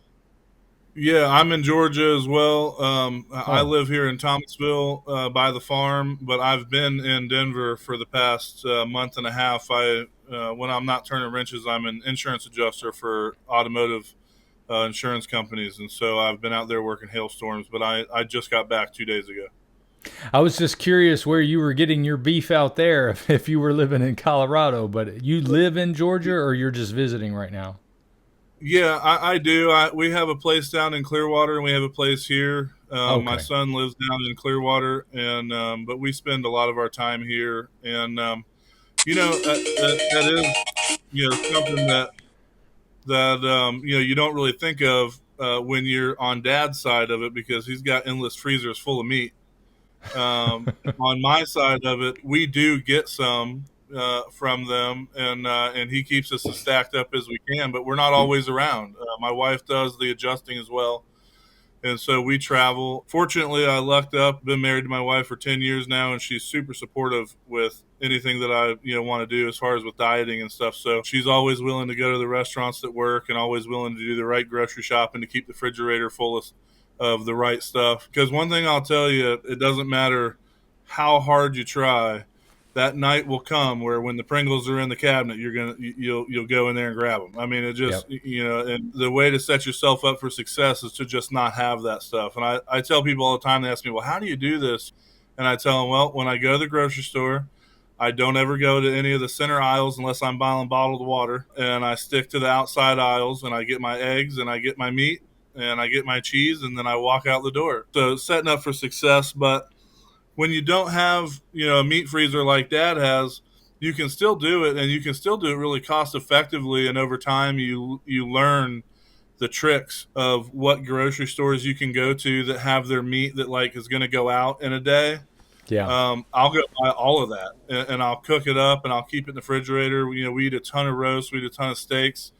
yeah, I'm in Georgia as well. I Oh, live here in Thomasville by the farm, but I've been in Denver for the past month and a half. When I'm not turning wrenches, I'm an insurance adjuster for automotive insurance companies, and so I've been out there working hailstorms. But I just got back 2 days ago. I was just curious where you were getting your beef out there if you were living in Colorado, but you live in Georgia or you're just visiting right now? Yeah, I do. We have a place down in Clearwater, and we have a place here. My Okay. son lives down in Clearwater, and but we spend a lot of our time here. And that is something that you don't really think of when you're on Dad's side of it because he's got endless freezers full of meat. On my side of it, we do get some from them, and he keeps us as stacked up as we can. But we're not always around. My wife does the adjusting as well, and so we travel. Fortunately, I lucked up. Been married to my wife for 10 years now, and she's super supportive with anything that I want to do as far as with dieting and stuff. So she's always willing to go to the restaurants that work, and always willing to do the right grocery shopping to keep the refrigerator full of the right stuff. Because one thing I'll tell you, it doesn't matter how hard you try. That night will come where when the Pringles are in the cabinet, you'll go in there and grab them. I mean, it just Yep. and the way to set yourself up for success is to just not have that stuff. And I tell people all the time, they ask me, well, how do you do this? And I tell them, well, when I go to the grocery store, I don't ever go to any of the center aisles unless I'm buying bottled water, and I stick to the outside aisles, and I get my eggs and I get my meat and I get my cheese, and then I walk out the door. So setting up for success. But when you don't have a meat freezer like Dad has, you can still do it, and you can still do it really cost effectively. And over time, you learn the tricks of what grocery stores you can go to that have their meat that like is going to go out in a day. Yeah. I'll go buy all of that, and I'll cook it up, and I'll keep it in the refrigerator. We eat a ton of roast, we eat a ton of steaks,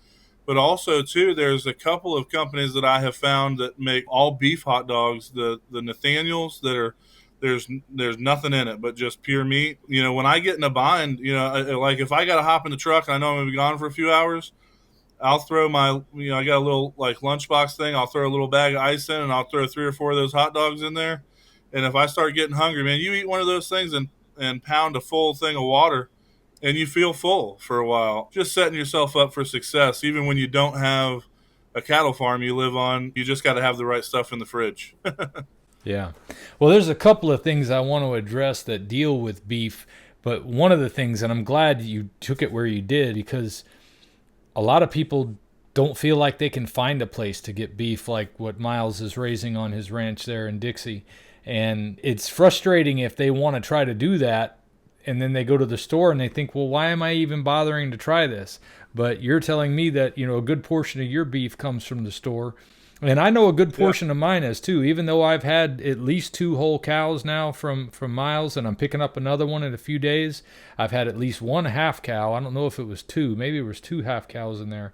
but also too, there's a couple of companies that I have found that make all beef hot dogs. The Nathaniels that are there's nothing in it but just pure meat. When I get in a bind, like if I got to hop in the truck and I know I'm gonna be gone for a few hours, I'll throw I got a little like lunchbox thing. I'll throw a little bag of ice in, and I'll throw 3 or 4 of those hot dogs in there. And if I start getting hungry, man, you eat one of those things and pound a full thing of water, and you feel full for a while. Just setting yourself up for success, even when you don't have a cattle farm you live on. You just got to have the right stuff in the fridge. Yeah. Well, there's a couple of things I want to address that deal with beef, but one of the things, and I'm glad you took it where you did, because a lot of people don't feel like they can find a place to get beef like what Miles is raising on his ranch there in Dixie. And it's frustrating if they want to try to do that and then they go to the store and they think, well, why am I even bothering to try this? But you're telling me that, a good portion of your beef comes from the store. And I know a good Yeah. portion of mine is too, even though I've had at least 2 whole cows now from Miles, and I'm picking up another one in a few days. I've had at least 1 half cow. I don't know if it was 2. Maybe it was 2 half cows in there.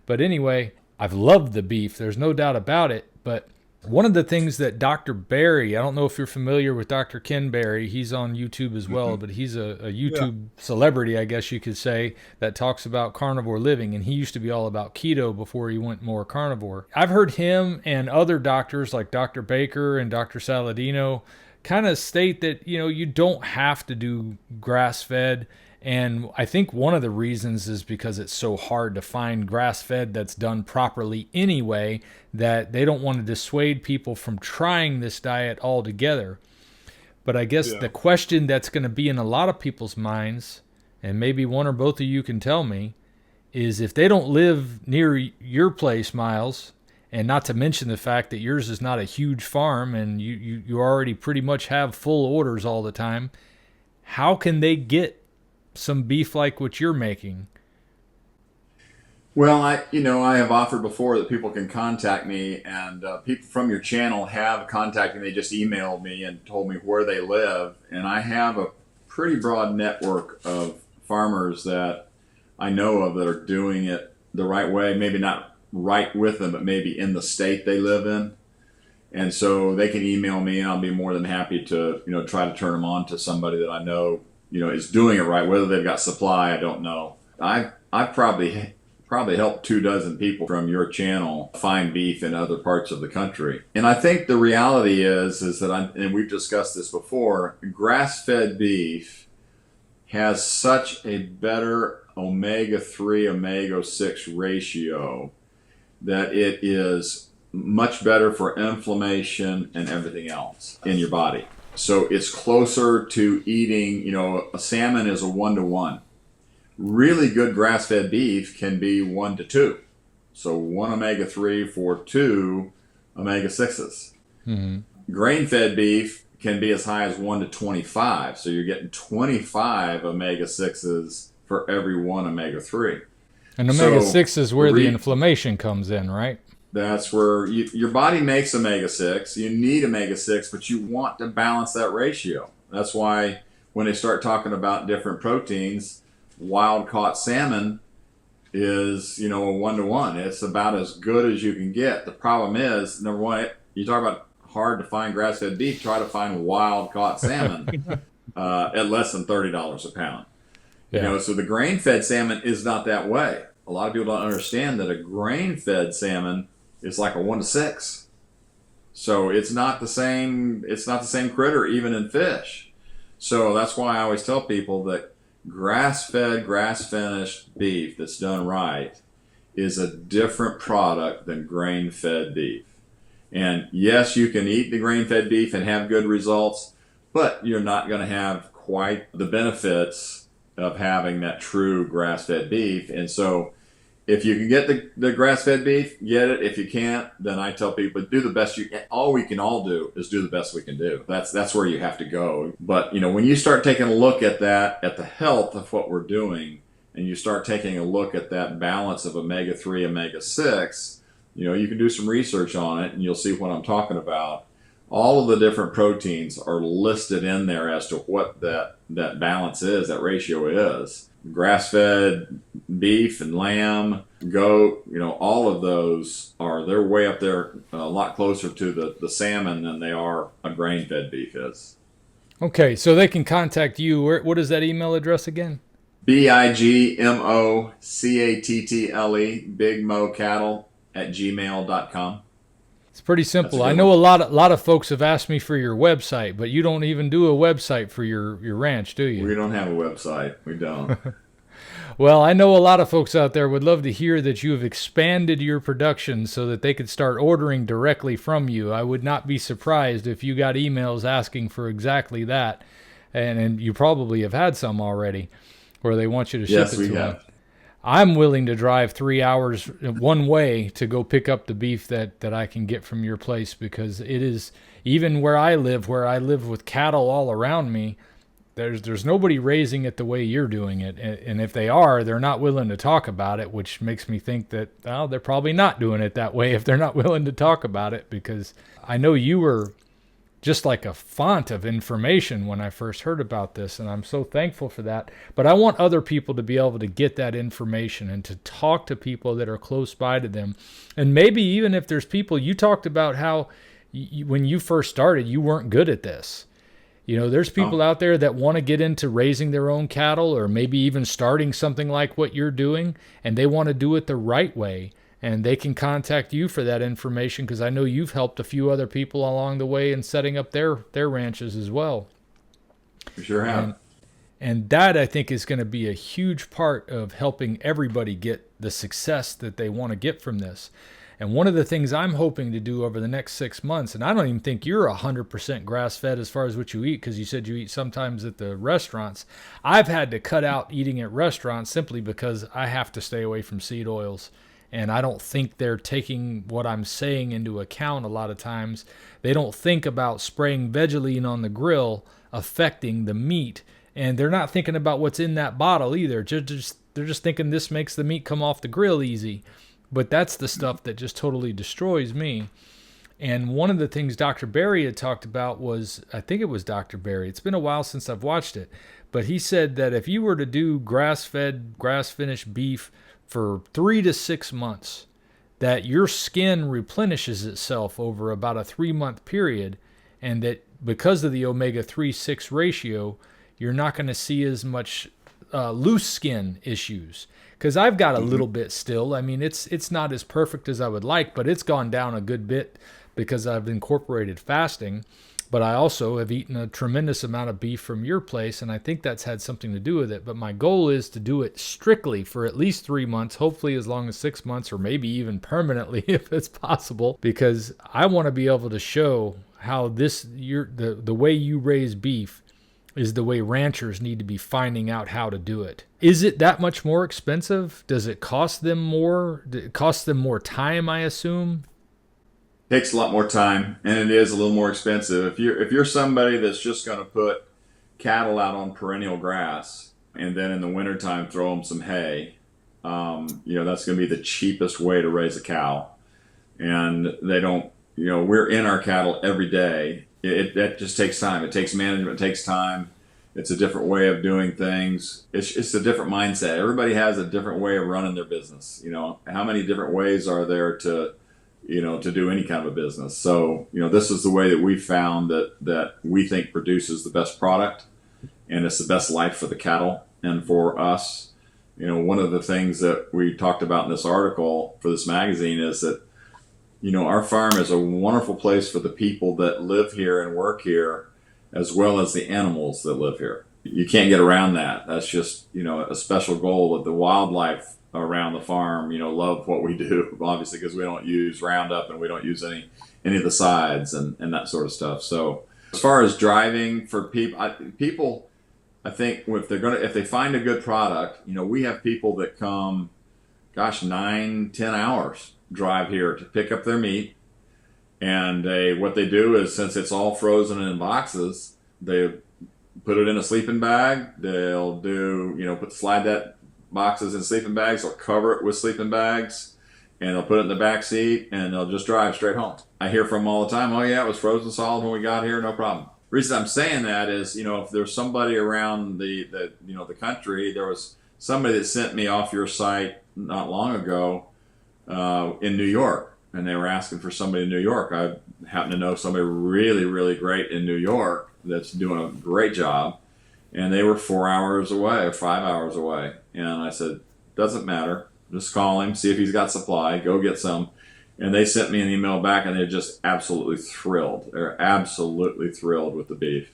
But anyway, I've loved the beef. There's no doubt about it. But one of the things that Dr. Barry, I don't know if you're familiar with Dr. Ken Barry, he's on YouTube as well, but he's a Yeah. YouTube celebrity, I guess you could say, that talks about carnivore living. And he used to be all about keto before he went more carnivore. I've heard him and other doctors like Dr. Baker and Dr. Saladino kind of state that, you don't have to do grass fed. And I think one of the reasons is because it's so hard to find grass-fed that's done properly anyway, that they don't want to dissuade people from trying this diet altogether. But I guess Yeah. the question that's going to be in a lot of people's minds, and maybe one or both of you can tell me, is if they don't live near your place, Miles, and not to mention the fact that yours is not a huge farm and you already pretty much have full orders all the time, how can they get some beef like what you're making? Well, I have offered before that people can contact me, and people from your channel have contacted me. They just emailed me and told me where they live, and I have a pretty broad network of farmers that I know of that are doing it the right way. Maybe not right with them, but maybe in the state they live in. And so they can email me, and I'll be more than happy to, try to turn them on to somebody that I know, is doing it right. Whether they've got supply, I don't know. I've probably helped 24 people from your channel find beef in other parts of the country. And I think the reality is that and we've discussed this before, grass-fed beef has such a better omega-3, omega-6 ratio that it is much better for inflammation and everything else in your body. So it's closer to eating, a salmon is a 1-to-1. Really good grass-fed beef can be 1-to-2. So 1 omega-3 for 2 omega-6s. Mm-hmm. Grain-fed beef can be as high as 1-to-25. So you're getting 25 omega-6s for every 1 omega-3. And omega-6 is where the inflammation comes in, right? That's where your body makes omega-6. You need omega-6, but you want to balance that ratio. That's why when they start talking about different proteins, wild-caught salmon is, a 1-to-1. It's about as good as you can get. The problem is, number one, you talk about hard to find grass-fed beef, try to find wild-caught salmon at less than $30 a pound. Yeah. So the grain-fed salmon is not that way. A lot of people don't understand that a grain-fed salmon is like a 1-to-6. So it's not the same critter even in fish. So that's why I always tell people that grass-fed, grass-finished beef that's done right is a different product than grain-fed beef. And yes, you can eat the grain-fed beef and have good results, but you're not going to have quite the benefits of having that true grass-fed beef. And so if you can get the grass-fed beef, get it. If you can't, then I tell people, do the best you can. All we can all do is do the best we can do. That's where you have to go. But, when you start taking a look at that, at the health of what we're doing, and you start taking a look at that balance of omega-3, omega-6, you can do some research on it, and you'll see what I'm talking about. All of the different proteins are listed in there as to what that balance is, that ratio is. Grass-fed beef and lamb, goat, all of those they're way up there, a lot closer to the salmon than they are a grain-fed beef is. Okay, so they can contact you. What is that email address again? BIGMOCATTLE, bigmocattle@gmail.com. It's pretty simple. I know a lot of folks have asked me for your website, but you don't even do a website for your ranch, do you? We don't have a website. We don't. Well, I know a lot of folks out there would love to hear that you have expanded your production so that they could start ordering directly from you. I would not be surprised if you got emails asking for exactly that, and you probably have had some already where they want you to ship it to them. I'm willing to drive 3 hours one way to go pick up the beef that I can get from your place, because it is, even where I live with cattle all around me, there's nobody raising it the way you're doing it. And if they are, they're not willing to talk about it, which makes me think that, well, they're probably not doing it that way if they're not willing to talk about it, because I know you were just like a font of information when I first heard about this, and I'm so thankful for that. But I want other people to be able to get that information and to talk to people that are close by to them. And maybe even if there's people, you talked about how when you first started, you weren't good at this. There's people out there that want to get into raising their own cattle, or maybe even starting something like what you're doing, and they want to do it the right way. And they can contact you for that information, because I know you've helped a few other people along the way in setting up their ranches as well. We sure have. And that, I think, is going to be a huge part of helping everybody get the success that they want to get from this. And one of the things I'm hoping to do over the next 6 months, and I don't even think you're 100% grass-fed as far as what you eat, because you said you eat sometimes at the restaurants. I've had to cut out eating at restaurants simply because I have to stay away from seed oils. And I don't think they're taking what I'm saying into account a lot of times. They don't think about spraying Vegeline on the grill affecting the meat. And they're not thinking about what's in that bottle either. They're just thinking this makes the meat come off the grill easy. But that's the stuff that just totally destroys me. And one of the things Dr. Berry had talked about was, I think it was Dr. Berry. It's been a while since I've watched it. But he said that if you were to do grass-fed, grass-finished beef for 3 to 6 months, that your skin replenishes itself over about a 3-month period, and that because of the omega-3/6 ratio, you're not going to see as much loose skin issues. Because I've got a little bit still. I mean, it's not as perfect as I would like, but it's gone down a good bit because I've incorporated fasting. But I also have eaten a tremendous amount of beef from your place, and I think that's had something to do with it. But my goal is to do it strictly for at least 3 months, hopefully as long as 6 months, or maybe even permanently if it's possible, because I want to be able to show how the way you raise beef is the way ranchers need to be finding out how to do it. Is it that much more expensive? Does it cost them more? Does it cost them more time, I assume? Takes a lot more time, and it is a little more expensive. If you're somebody that's just going to put cattle out on perennial grass and then in the wintertime throw them some hay, that's going to be the cheapest way to raise a cow. And they don't, we're in our cattle every day. That just takes time. It takes management, it takes time. It's a different way of doing things. It's a different mindset. Everybody has a different way of running their business. How many different ways are there to do any kind of a business? So, this is the way that we found that we think produces the best product, and it's the best life for the cattle and for us. One of the things that we talked about in this article for this magazine is that, our farm is a wonderful place for the people that live here and work here, as well as the animals that live here. You can't get around that. That's just, a special goal of the wildlife around the farm, love what we do, obviously, because we don't use Roundup and we don't use any of the sides and that sort of stuff. So as far as driving for people, I think if they find a good product, we have people that come, 9-10 hours drive here to pick up their meat. And what they do is, since it's all frozen in boxes, they put it in a sleeping bag. They'll slide that boxes in sleeping bags. They'll cover it with sleeping bags, and they'll put it in the back seat, and they'll just drive straight home. I hear from them all the time, "Oh yeah, it was frozen solid when we got here, no problem." The reason I'm saying that is, if there's somebody around the country, there was somebody that sent me off your site not long ago in New York, and they were asking for somebody in New York. I happen to know somebody really, really great in New York that's doing a great job, and they were 4 hours away or 5 hours away. And I said, doesn't matter. Just call him, see if he's got supply, go get some. And they sent me an email back, and they're just absolutely thrilled. They're absolutely thrilled with the beef.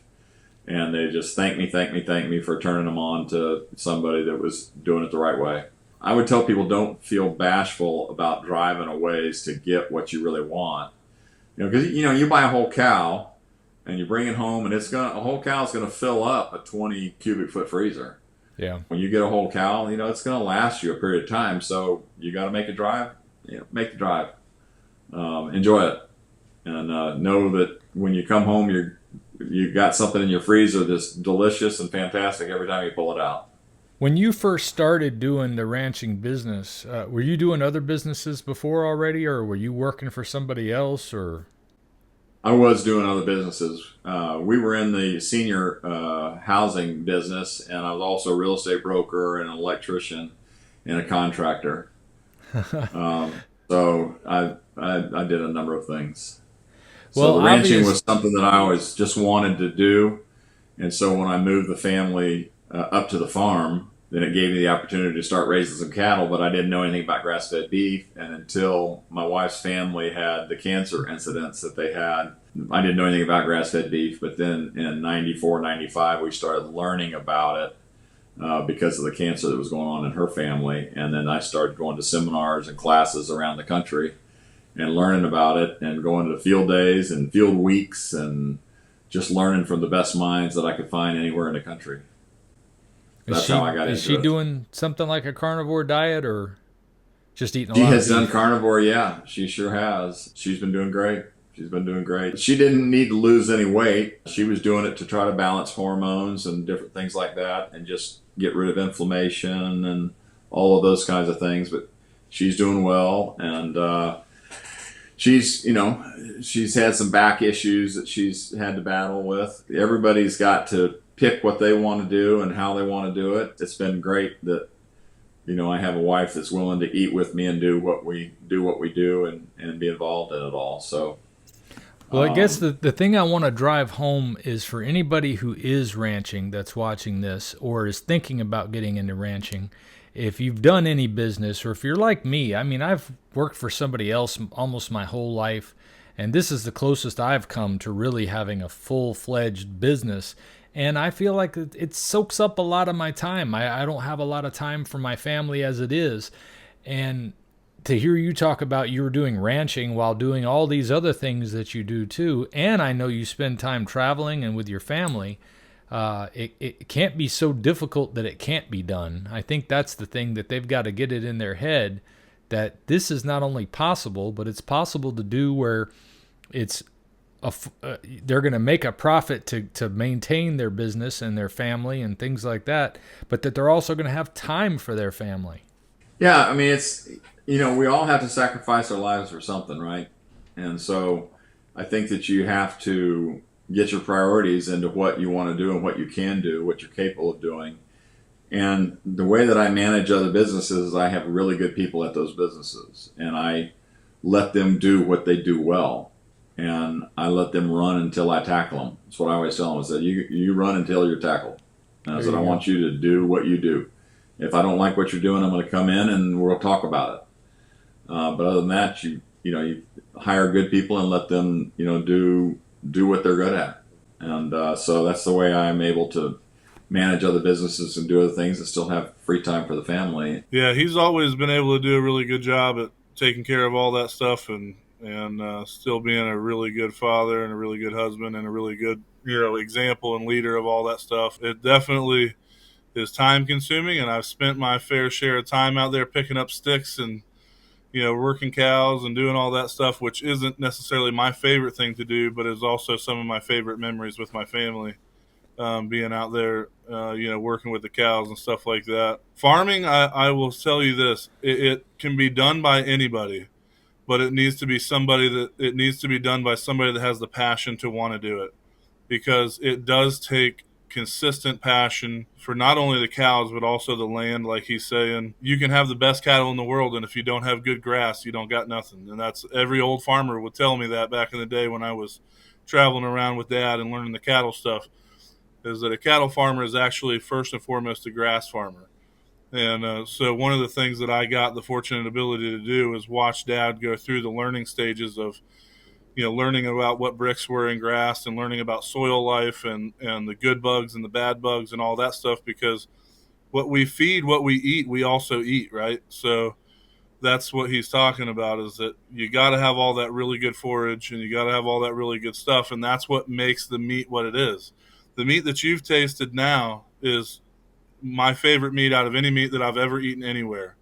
And they just thank me for turning them on to somebody that was doing it the right way. I would tell people, don't feel bashful about driving a ways to get what you really want. Because, you buy a whole cow, and you bring it home, and a whole cow is going to fill up a 20 cubic foot freezer. Yeah. When you get a whole cow, it's going to last you a period of time. So you got to make a drive. Make the drive. Enjoy it, and know that when you come home, you got something in your freezer that's delicious and fantastic every time you pull it out. When you first started doing the ranching business, were you doing other businesses before already, or were you working for somebody else, or? I was doing other businesses. We were in the senior housing business, and I was also a real estate broker and an electrician and a contractor. So I did a number of things. So the ranching was something that I always just wanted to do. And so when I moved the family up to the farm, then it gave me the opportunity to start raising some cattle, but I didn't know anything about grass-fed beef. And until my wife's family had the cancer incidents that they had, I didn't know anything about grass-fed beef. But then in 94, 95, we started learning about it because of the cancer that was going on in her family. And then I started going to seminars and classes around the country and learning about it, and going to field days and field weeks, and just learning from the best minds that I could find anywhere in the country. That's how I got into it. Is she doing something like a carnivore diet, or just eating a lot She of has beef? done carnivore, yeah. She sure has. She's been doing great. She didn't need to lose any weight. She was doing it to try to balance hormones and different things like that, and just get rid of inflammation and all of those kinds of things. But she's doing well, and she's had some back issues that she's had to battle with. Everybody's got to pick what they want to do and how they want to do it. It's been great that I have a wife that's willing to eat with me and do what we do and be involved in it all. So, Well, I guess um, the thing I want to drive home is for anybody who is ranching that's watching this or is thinking about getting into ranching, if you've done any business or if you're like me, I mean, I've worked for somebody else almost my whole life, and this is the closest I've come to really having a full fledged business. And I feel like it soaks up a lot of my time. I don't have a lot of time for my family as it is. And to hear you talk about you were doing ranching while doing all these other things that you do too, and I know you spend time traveling and with your family, it can't be so difficult that it can't be done. I think that's the thing that they've got to get it in their head, that this is not only possible, but it's possible to do where it's they're going to make a profit to maintain their business and their family and things like that, but that they're also going to have time for their family. yeah, I mean, we all have to sacrifice our lives for something, right? And so I think that you have to get your priorities into what you want to do and what you can do, what you're capable of doing. And the way that I manage other businesses is I have really good people at those businesses, and I let them do what they do well, and I let them run until I tackle them. That's what I always tell them. I said, you run until you're tackled. And I There said, I you go. want you to do what you do. If I don't like what you're doing, I'm going to come in and we'll talk about it. But other than that, you hire good people and let them do what they're good at. And so that's the way I'm able to manage other businesses and do other things and still have free time for the family. Yeah, he's always been able to do a really good job at taking care of all that stuff and still being a really good father and a really good husband and a really good example and leader of all that stuff. It definitely is time consuming, and I've spent my fair share of time out there picking up sticks and working cows and doing all that stuff, which isn't necessarily my favorite thing to do, but is also some of my favorite memories with my family. Being out there, working with the cows and stuff like that. Farming, I will tell you this: it can be done by anybody, but it needs to be done by somebody that has the passion to want to do it, because it does take consistent passion for not only the cows but also the land. Like he's saying, you can have the best cattle in the world, and if you don't have good grass, you don't got nothing. And that's every old farmer would tell me that back in the day when I was traveling around with Dad and learning the cattle stuff, is that a cattle farmer is actually first and foremost a grass farmer. And so one of the things that I got the fortunate ability to do is watch Dad go through the learning stages of learning about what bricks were in grass and learning about soil life and the good bugs and the bad bugs and all that stuff, because what we feed, what we eat, we also eat, right? So that's what he's talking about, is that you got to have all that really good forage and you got to have all that really good stuff. And that's what makes the meat what it is. The meat that you've tasted now is my favorite meat out of any meat that I've ever eaten anywhere.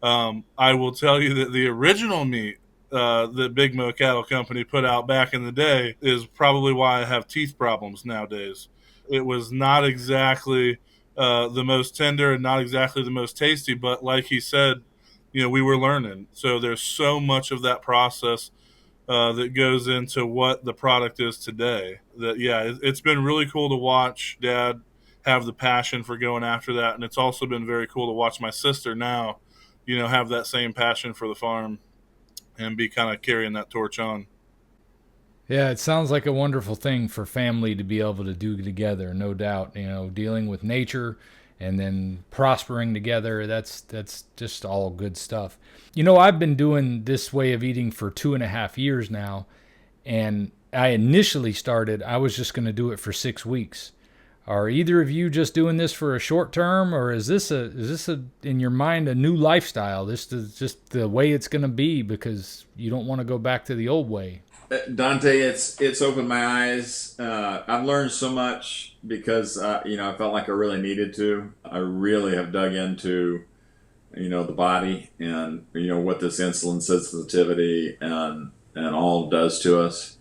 I will tell you that the original meat that Big Mo Cattle Company put out back in the day is probably why I have teeth problems nowadays. It was not exactly the most tender and not exactly the most tasty, but like he said, we were learning. So there's so much of that process that goes into what the product is today. That it's been really cool to watch Dad have the passion for going after that, and it's also been very cool to watch my sister now, have that same passion for the farm and be kind of carrying that torch on. Yeah, it sounds like a wonderful thing for family to be able to do together, no doubt. Dealing with nature and then prospering together, that's just all good stuff. I've been doing this way of eating for 2.5 years now, and I initially started, I was just going to do it for 6 weeks. Are either of you just doing this for a short term, or is this in your mind a new lifestyle? This is just the way it's going to be because you don't want to go back to the old way. Dante, it's opened my eyes. I've learned so much because I felt like I really needed to. I really have dug into the body and what this insulin sensitivity and all does to us.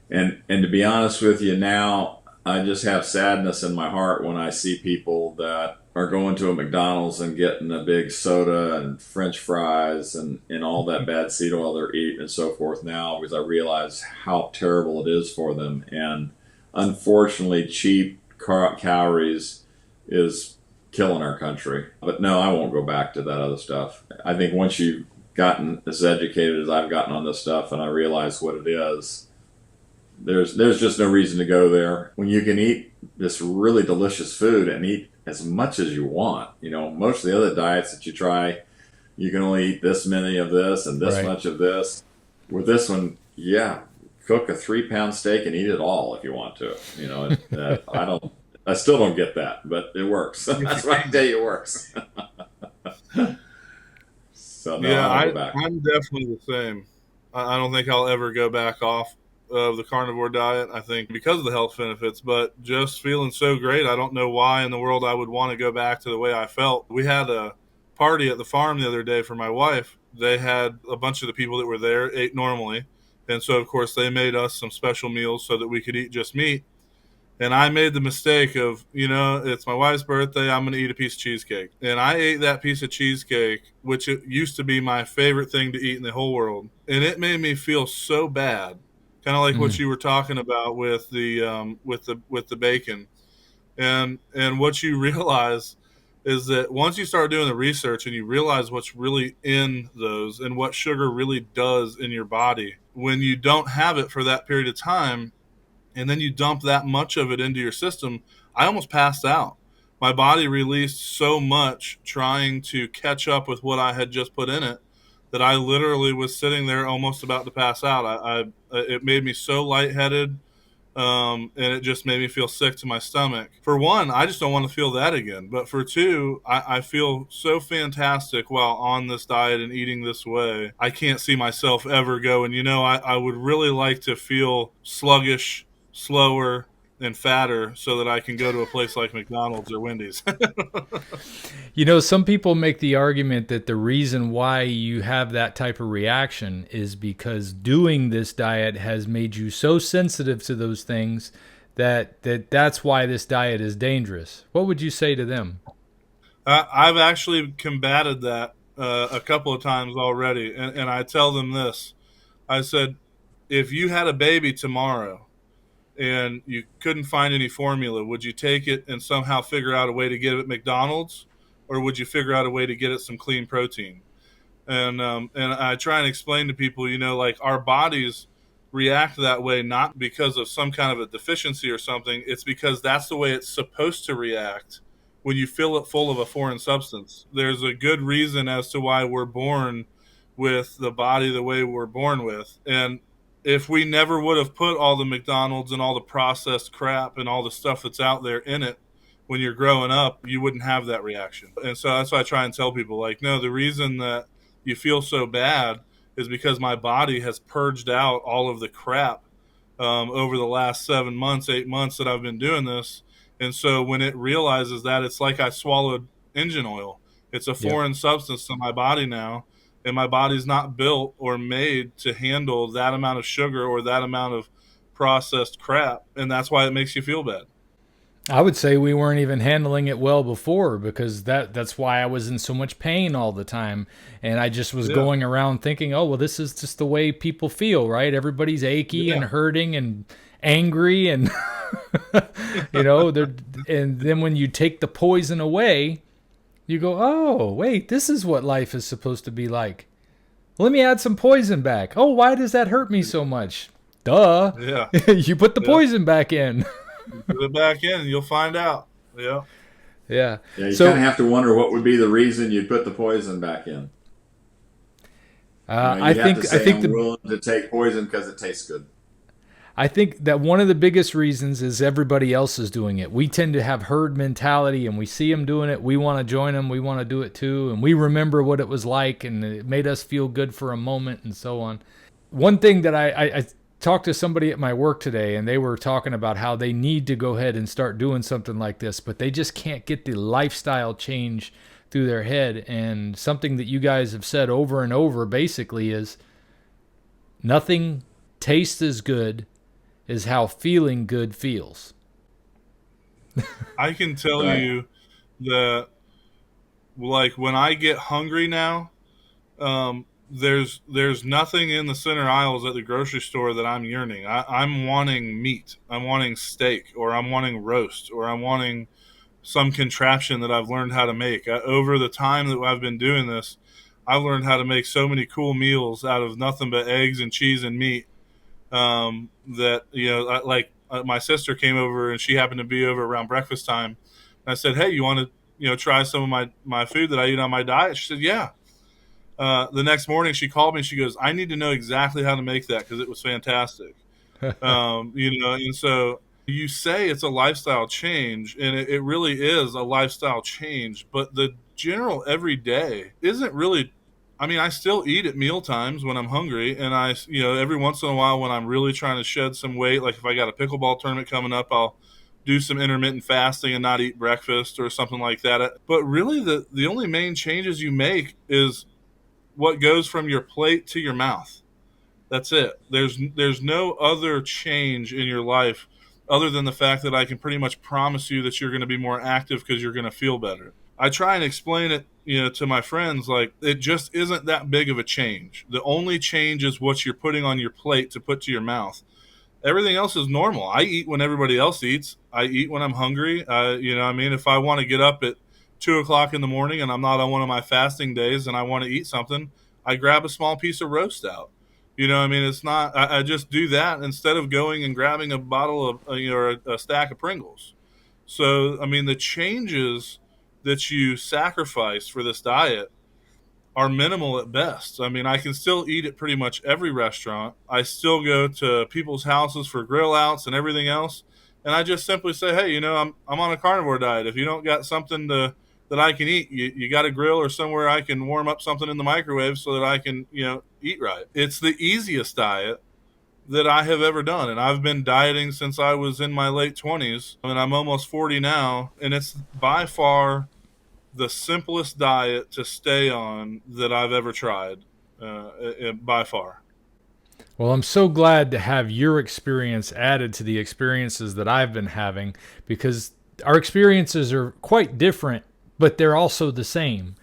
And to be honest with you now, I just have sadness in my heart when I see people that are going to a McDonald's and getting a big soda and French fries and all that bad seed oil they're eating and so forth now, because I realize how terrible it is for them. And unfortunately, cheap calories is killing our country. But no, I won't go back to that other stuff. I think once you've gotten as educated as I've gotten on this stuff and I realize what it is, there's just no reason to go there. When you can eat this really delicious food and eat as much as you want, most of the other diets that you try, you can only eat this many of this and this Right. much of this. With this one, yeah, cook a 3-pound steak and eat it all if you want to. I still don't get that, but it works. That's why I tell you it works. So no, Yeah, I won't go back. I'm definitely the same. I don't think I'll ever go back off of the carnivore diet. I think because of the health benefits, but just feeling so great, I don't know why in the world I would want to go back to the way I felt. We had a party at the farm the other day for my wife. They had a bunch of the people that were there ate normally. And so, of course, they made us some special meals so that we could eat just meat. And I made the mistake of, it's my wife's birthday. I'm going to eat a piece of cheesecake. And I ate that piece of cheesecake, which it used to be my favorite thing to eat in the whole world. And it made me feel so bad, kind of like what Mm. you were talking about with the bacon. And what you realize is that once you start doing the research and you realize what's really in those and what sugar really does in your body, when you don't have it for that period of time, and then you dump that much of it into your system, I almost passed out. My body released so much trying to catch up with what I had just put in it that I literally was sitting there almost about to pass out. It made me so lightheaded, and it just made me feel sick to my stomach. For one, I just don't want to feel that again. But for two, I feel so fantastic while on this diet and eating this way. I can't see myself ever going, I would really like to feel sluggish, slower, and fatter so that I can go to a place like McDonald's or Wendy's. Some people make the argument that the reason why you have that type of reaction is because doing this diet has made you so sensitive to those things that's why this diet is dangerous. What would you say to them? I've actually combated that a couple of times already, and I tell them this. I said, if you had a baby tomorrow and you couldn't find any formula, would you take it and somehow figure out a way to get it at McDonald's, or would you figure out a way to get it some clean protein? And I try and explain to people, like our bodies react that way not because of some kind of a deficiency or something. It's because that's the way it's supposed to react when you fill it full of a foreign substance. There's a good reason as to why we're born with the body the way we're born with. And if we never would have put all the McDonald's and all the processed crap and all the stuff that's out there in it when you're growing up, you wouldn't have that reaction. And so that's why I try and tell people, like, no, the reason that you feel so bad is because my body has purged out all of the crap over the last 7 months, 8 months that I've been doing this. And so when it realizes that, it's like I swallowed engine oil. It's a Yep. foreign substance to my body now, and my body's not built or made to handle that amount of sugar or that amount of processed crap, and that's why it makes you feel bad. I would say we weren't even handling it well before because that's why I was in so much pain all the time. And I just was Yeah, going around thinking, oh, well, this is just the way people feel, right? Everybody's achy and yeah, hurting and angry and they're and then when you take the poison away, you go, oh, wait, this is what life is supposed to be like. Let me add some poison back. Oh, why does that hurt me so much? Duh. yeah, You put the yeah. poison back in. Put it back in, and you'll find out. Yeah, Yeah. Yeah, you kind of So have to wonder what would be the reason you'd put the poison back in. I You'd have to think I say, think I'm the willing to take poison because it tastes good. I think that one of the biggest reasons is everybody else is doing it. We tend to have herd mentality and we see them doing it. We want to join them. We want to do it too. And we remember what it was like and it made us feel good for a moment and so on. One thing that I talked to somebody at my work today and they were talking about how they need to go ahead and start doing something like this, but they just can't get the lifestyle change through their head. And something that you guys have said over and over basically is nothing tastes as good is how feeling good feels. I can tell Right. you that, like, when I get hungry now, there's nothing in the center aisles at the grocery store that I'm yearning. I'm wanting meat. I'm wanting steak, or I'm wanting roast, or I'm wanting some contraption that I've learned how to make. Over the time that I've been doing this, I've learned how to make so many cool meals out of nothing but eggs and cheese and meat. That, my sister came over and she happened to be over around breakfast time. And I said, "Hey, you want to, try some of my food that I eat on my diet?" She said, "Yeah." The next morning she called me and she goes, "I need to know exactly how to make that because it was fantastic." And so you say it's a lifestyle change, and it really is a lifestyle change, but the general everyday isn't really. I mean, I still eat at meal times when I'm hungry, and every once in a while when I'm really trying to shed some weight, like if I got a pickleball tournament coming up, I'll do some intermittent fasting and not eat breakfast or something like that. But really, the only main changes you make is what goes from your plate to your mouth. That's it. There's no other change in your life other than the fact that I can pretty much promise you that you're going to be more active because you're going to feel better. I try and explain it, to my friends, like it just isn't that big of a change. The only change is what you're putting on your plate to put to your mouth. Everything else is normal. I eat when everybody else eats. I eat when I'm hungry. If I want to get up at 2 o'clock in the morning and I'm not on one of my fasting days and I want to eat something, I grab a small piece of roast out. It's not, I just do that instead of going and grabbing a bottle of, or a stack of Pringles. So, the changes that you sacrifice for this diet are minimal at best. I can still eat at pretty much every restaurant. I still go to people's houses for grill outs and everything else. And I just simply say, "Hey, I'm on a carnivore diet. If you don't got something that I can eat, you got a grill or somewhere I can warm up something in the microwave so that I can, eat right." It's the easiest diet that I have ever done. And I've been dieting since I was in my late 20s. I'm almost 40 now. And it's by far the simplest diet to stay on that I've ever tried, by far. Well, I'm so glad to have your experience added to the experiences that I've been having, because our experiences are quite different, but they're also the same.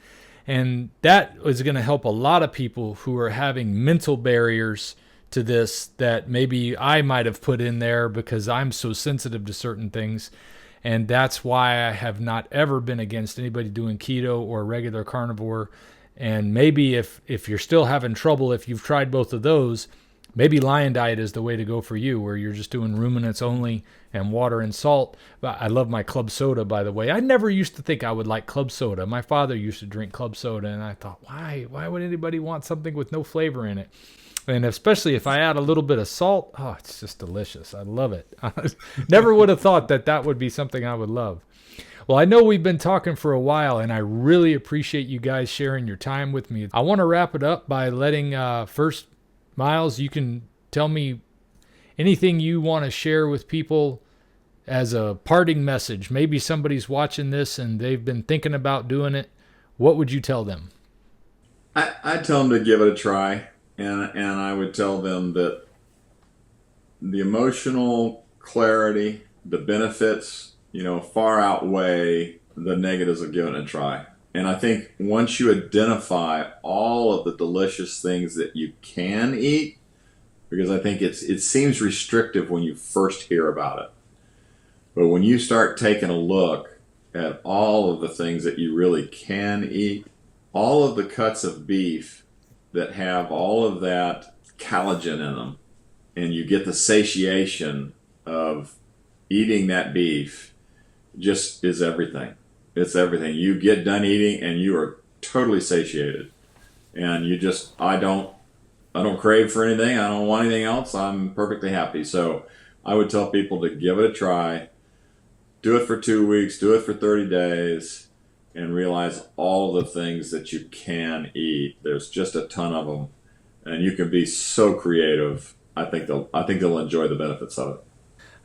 And that is going to help a lot of people who are having mental barriers to this that maybe I might have put in there because I'm so sensitive to certain things. And that's why I have not ever been against anybody doing keto or regular carnivore. And maybe if you're still having trouble, if you've tried both of those, maybe liondiet is the way to go for you, where you're just doing ruminants only and water and salt. But I love my club soda, by the way. I never used to think I would like club soda. My father used to drink club soda, and I thought, why would anybody want something with no flavor in it? And especially if I add a little bit of salt, oh, it's just delicious. I love it. I never would have thought that would be something I would love. Well, I know we've been talking for a while, and I really appreciate you guys sharing your time with me. I want to wrap it up by letting first, Miles, you can tell me anything you want to share with people as a parting message. Maybe somebody's watching this and they've been thinking about doing it. What would you tell them? I'd tell them to give it a try. And I would tell them that the emotional clarity, the benefits, far outweigh the negatives of giving it a try. And I think once you identify all of the delicious things that you can eat, because I think it seems restrictive when you first hear about it. But when you start taking a look at all of the things that you really can eat, all of the cuts of beef that have all of that collagen in them, and you get the satiation of eating that beef, just is everything. It's everything. You get done eating and you are totally satiated, and I don't crave for anything. I don't want anything else. I'm perfectly happy. So I would tell people to give it a try. Do it for 2 weeks. Do it for 30 days. And realize all the things that you can eat. There's just a ton of them, and you can be so creative. I think they'll enjoy the benefits of it.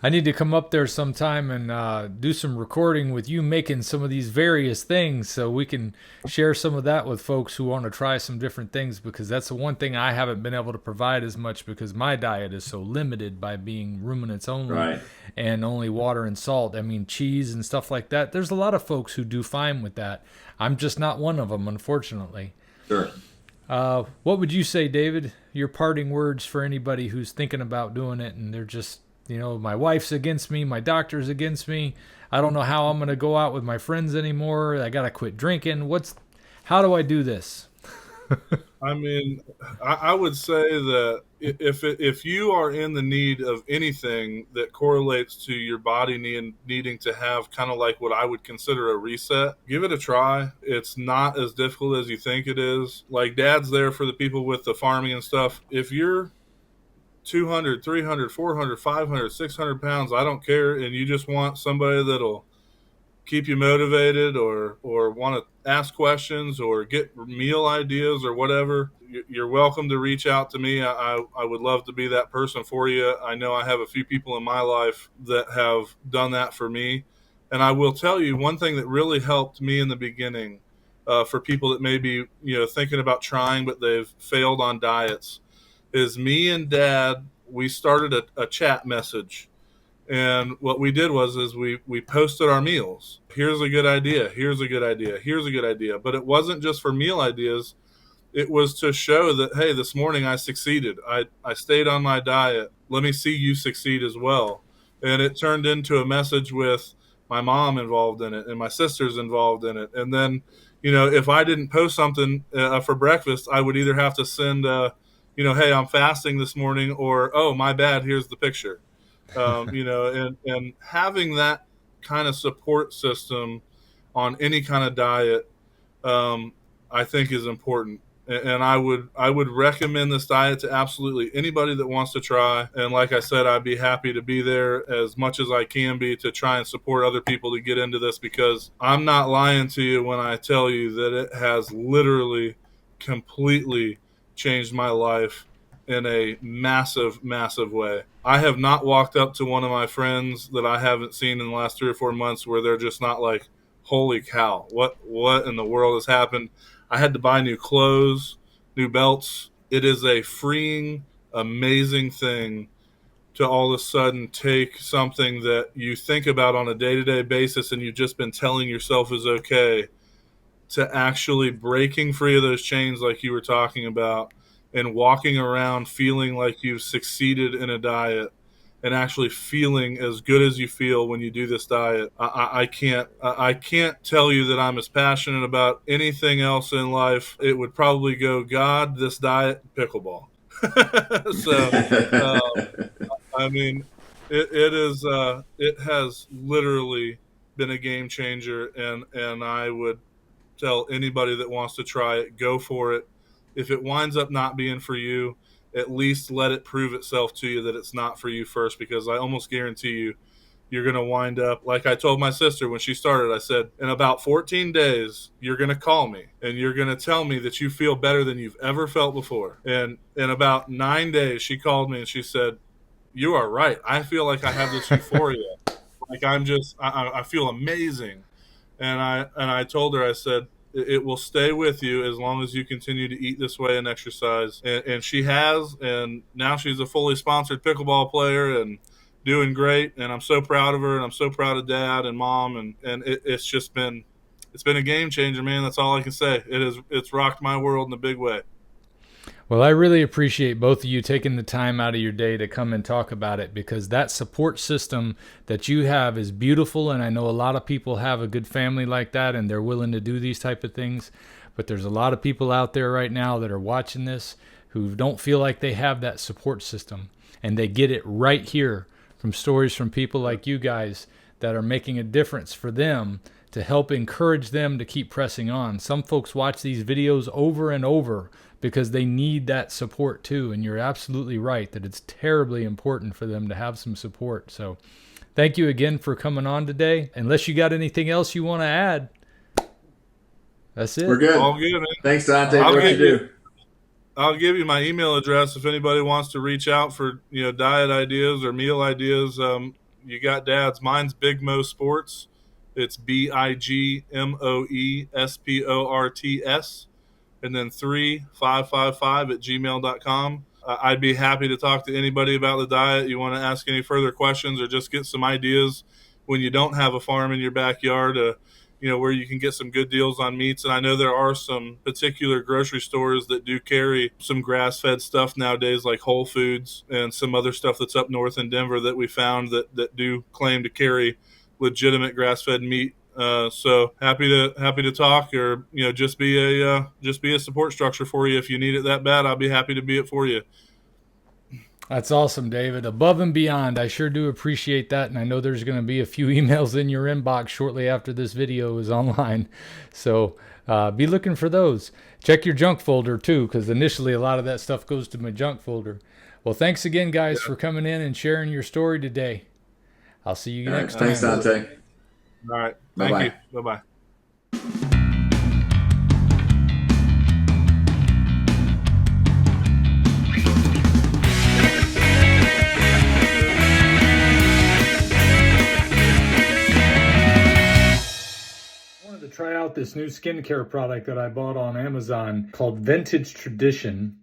I need to come up there sometime and do some recording with you making some of these various things so we can share some of that with folks who want to try some different things, because that's the one thing I haven't been able to provide as much because my diet is so limited by being ruminants only, Right. And only water and salt. Cheese and stuff like that. There's a lot of folks who do fine with that. I'm just not one of them, unfortunately. Sure. What would you say, David? Your parting words for anybody who's thinking about doing it and they're just My wife's against me, my doctor's against me. I don't know how I'm going to go out with my friends anymore. I got to quit drinking. How do I do this? I mean, I would say that if you are in the need of anything that correlates to your body needing to have kind of like what I would consider a reset, give it a try. It's not as difficult as you think it is. Like Dad's there for the people with the farming and stuff. If you're 200, 300, 400, 500, 600 pounds, I don't care, and you just want somebody that'll keep you motivated or want to ask questions or get meal ideas or whatever, you're welcome to reach out to me. I would love to be that person for you. I know I have a few people in my life that have done that for me. And I will tell you one thing that really helped me in the beginning, for people that may be thinking about trying but they've failed on diets, is me and Dad, we started a chat message. And what we did was we posted our meals. Here's a good idea. Here's a good idea. Here's a good idea. But it wasn't just for meal ideas. It was to show that, hey, this morning I succeeded. I stayed on my diet. Let me see you succeed as well. And it turned into a message with my mom involved in it and my sisters involved in it. And then, if I didn't post something for breakfast, I would either have to send, hey, I'm fasting this morning, or, oh, my bad, here's the picture. And having that kind of support system on any kind of diet, I think is important. And I would recommend this diet to absolutely anybody that wants to try. And like I said, I'd be happy to be there as much as I can be to try and support other people to get into this, because I'm not lying to you when I tell you that it has literally completely changed my life in a massive, massive way. I have not walked up to one of my friends that I haven't seen in the last 3 or 4 months where they're just not like, holy cow, what in the world has happened? I had to buy new clothes, new belts. It is a freeing, amazing thing to all of a sudden take something that you think about on a day-to-day basis and you've just been telling yourself is okay, to actually breaking free of those chains like you were talking about and walking around feeling like you've succeeded in a diet and actually feeling as good as you feel when you do this diet. I can't tell you that I'm as passionate about anything else in life. It would probably go God, this diet, pickleball. So, I mean, it has literally been a game changer, and I would tell anybody that wants to try it, go for it. If it winds up not being for you, at least let it prove itself to you that it's not for you first, because I almost guarantee you, you're going to wind up, like I told my sister when she started, I said, in about 14 days, you're going to call me and you're going to tell me that you feel better than you've ever felt before. And in about 9 days, she called me and she said, you are right. I feel like I have this euphoria. Like I feel amazing. And I told her, I said, it will stay with you as long as you continue to eat this way and exercise. And she has, and now she's a fully sponsored pickleball player and doing great. And I'm so proud of her, and I'm so proud of Dad and Mom. And it's been a game changer, man. That's all I can say. It's rocked my world in a big way. Well, I really appreciate both of you taking the time out of your day to come and talk about it, because that support system that you have is beautiful. And I know a lot of people have a good family like that and they're willing to do these type of things. But there's a lot of people out there right now that are watching this who don't feel like they have that support system. And they get it right here from stories from people like you guys that are making a difference for them to help encourage them to keep pressing on. Some folks watch these videos over and over because they need that support too. And you're absolutely right that it's terribly important for them to have some support. So thank you again for coming on today. Unless you got anything else you want to add. That's it. We're good. All good, man. Thanks, Dante, for what you do. I'll give you my email address if anybody wants to reach out for diet ideas or meal ideas. You got Dad's. Mine's Big Mo Sports. It's BIGMOESPORTS, and then 3555 @gmail.com. I'd be happy to talk to anybody about the diet. You want to ask any further questions or just get some ideas when you don't have a farm in your backyard. where you can get some good deals on meats. And I know there are some particular grocery stores that do carry some grass-fed stuff nowadays, like Whole Foods and some other stuff that's up north in Denver that we found that do claim to carry legitimate grass-fed meat. So happy to talk, or just be a support structure for you. If you need it that bad, I'll be happy to be it for you. That's awesome, David. Above and beyond. I sure do appreciate that. And I know there's going to be a few emails in your inbox shortly after this video is online. So be looking for those. Check your junk folder too, because initially a lot of that stuff goes to my junk folder. Well, thanks again, guys, for coming in and sharing your story today. I'll see you next time. Thanks, Dante. All right. Bye-bye. Thank you. Bye-bye. Try out this new skincare product that I bought on Amazon called Vintage Tradition.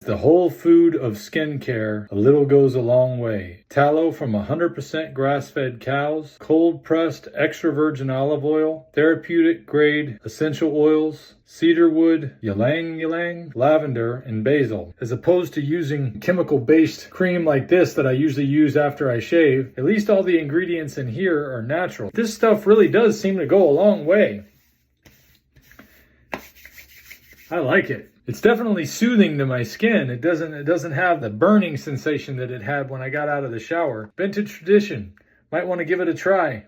The whole food of skincare, a little goes a long way. Tallow from 100% grass-fed cows, cold-pressed extra virgin olive oil, therapeutic grade essential oils, cedarwood, ylang-ylang, lavender, and basil. As opposed to using chemical-based cream like this that I usually use after I shave, at least all the ingredients in here are natural. This stuff really does seem to go a long way. I like it. It's definitely soothing to my skin. It doesn't have the burning sensation that it had when I got out of the shower. Vintage Tradition. Might want to give it a try.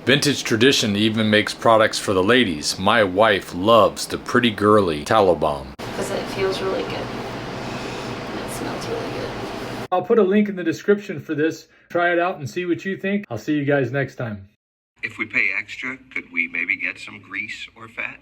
Vintage Tradition even makes products for the ladies. My wife loves the Pretty Girly Tallow Balm. Because it feels really good. And it smells really good. I'll put a link in the description for this. Try it out and see what you think. I'll see you guys next time. If we pay extra, could we maybe get some grease or fat?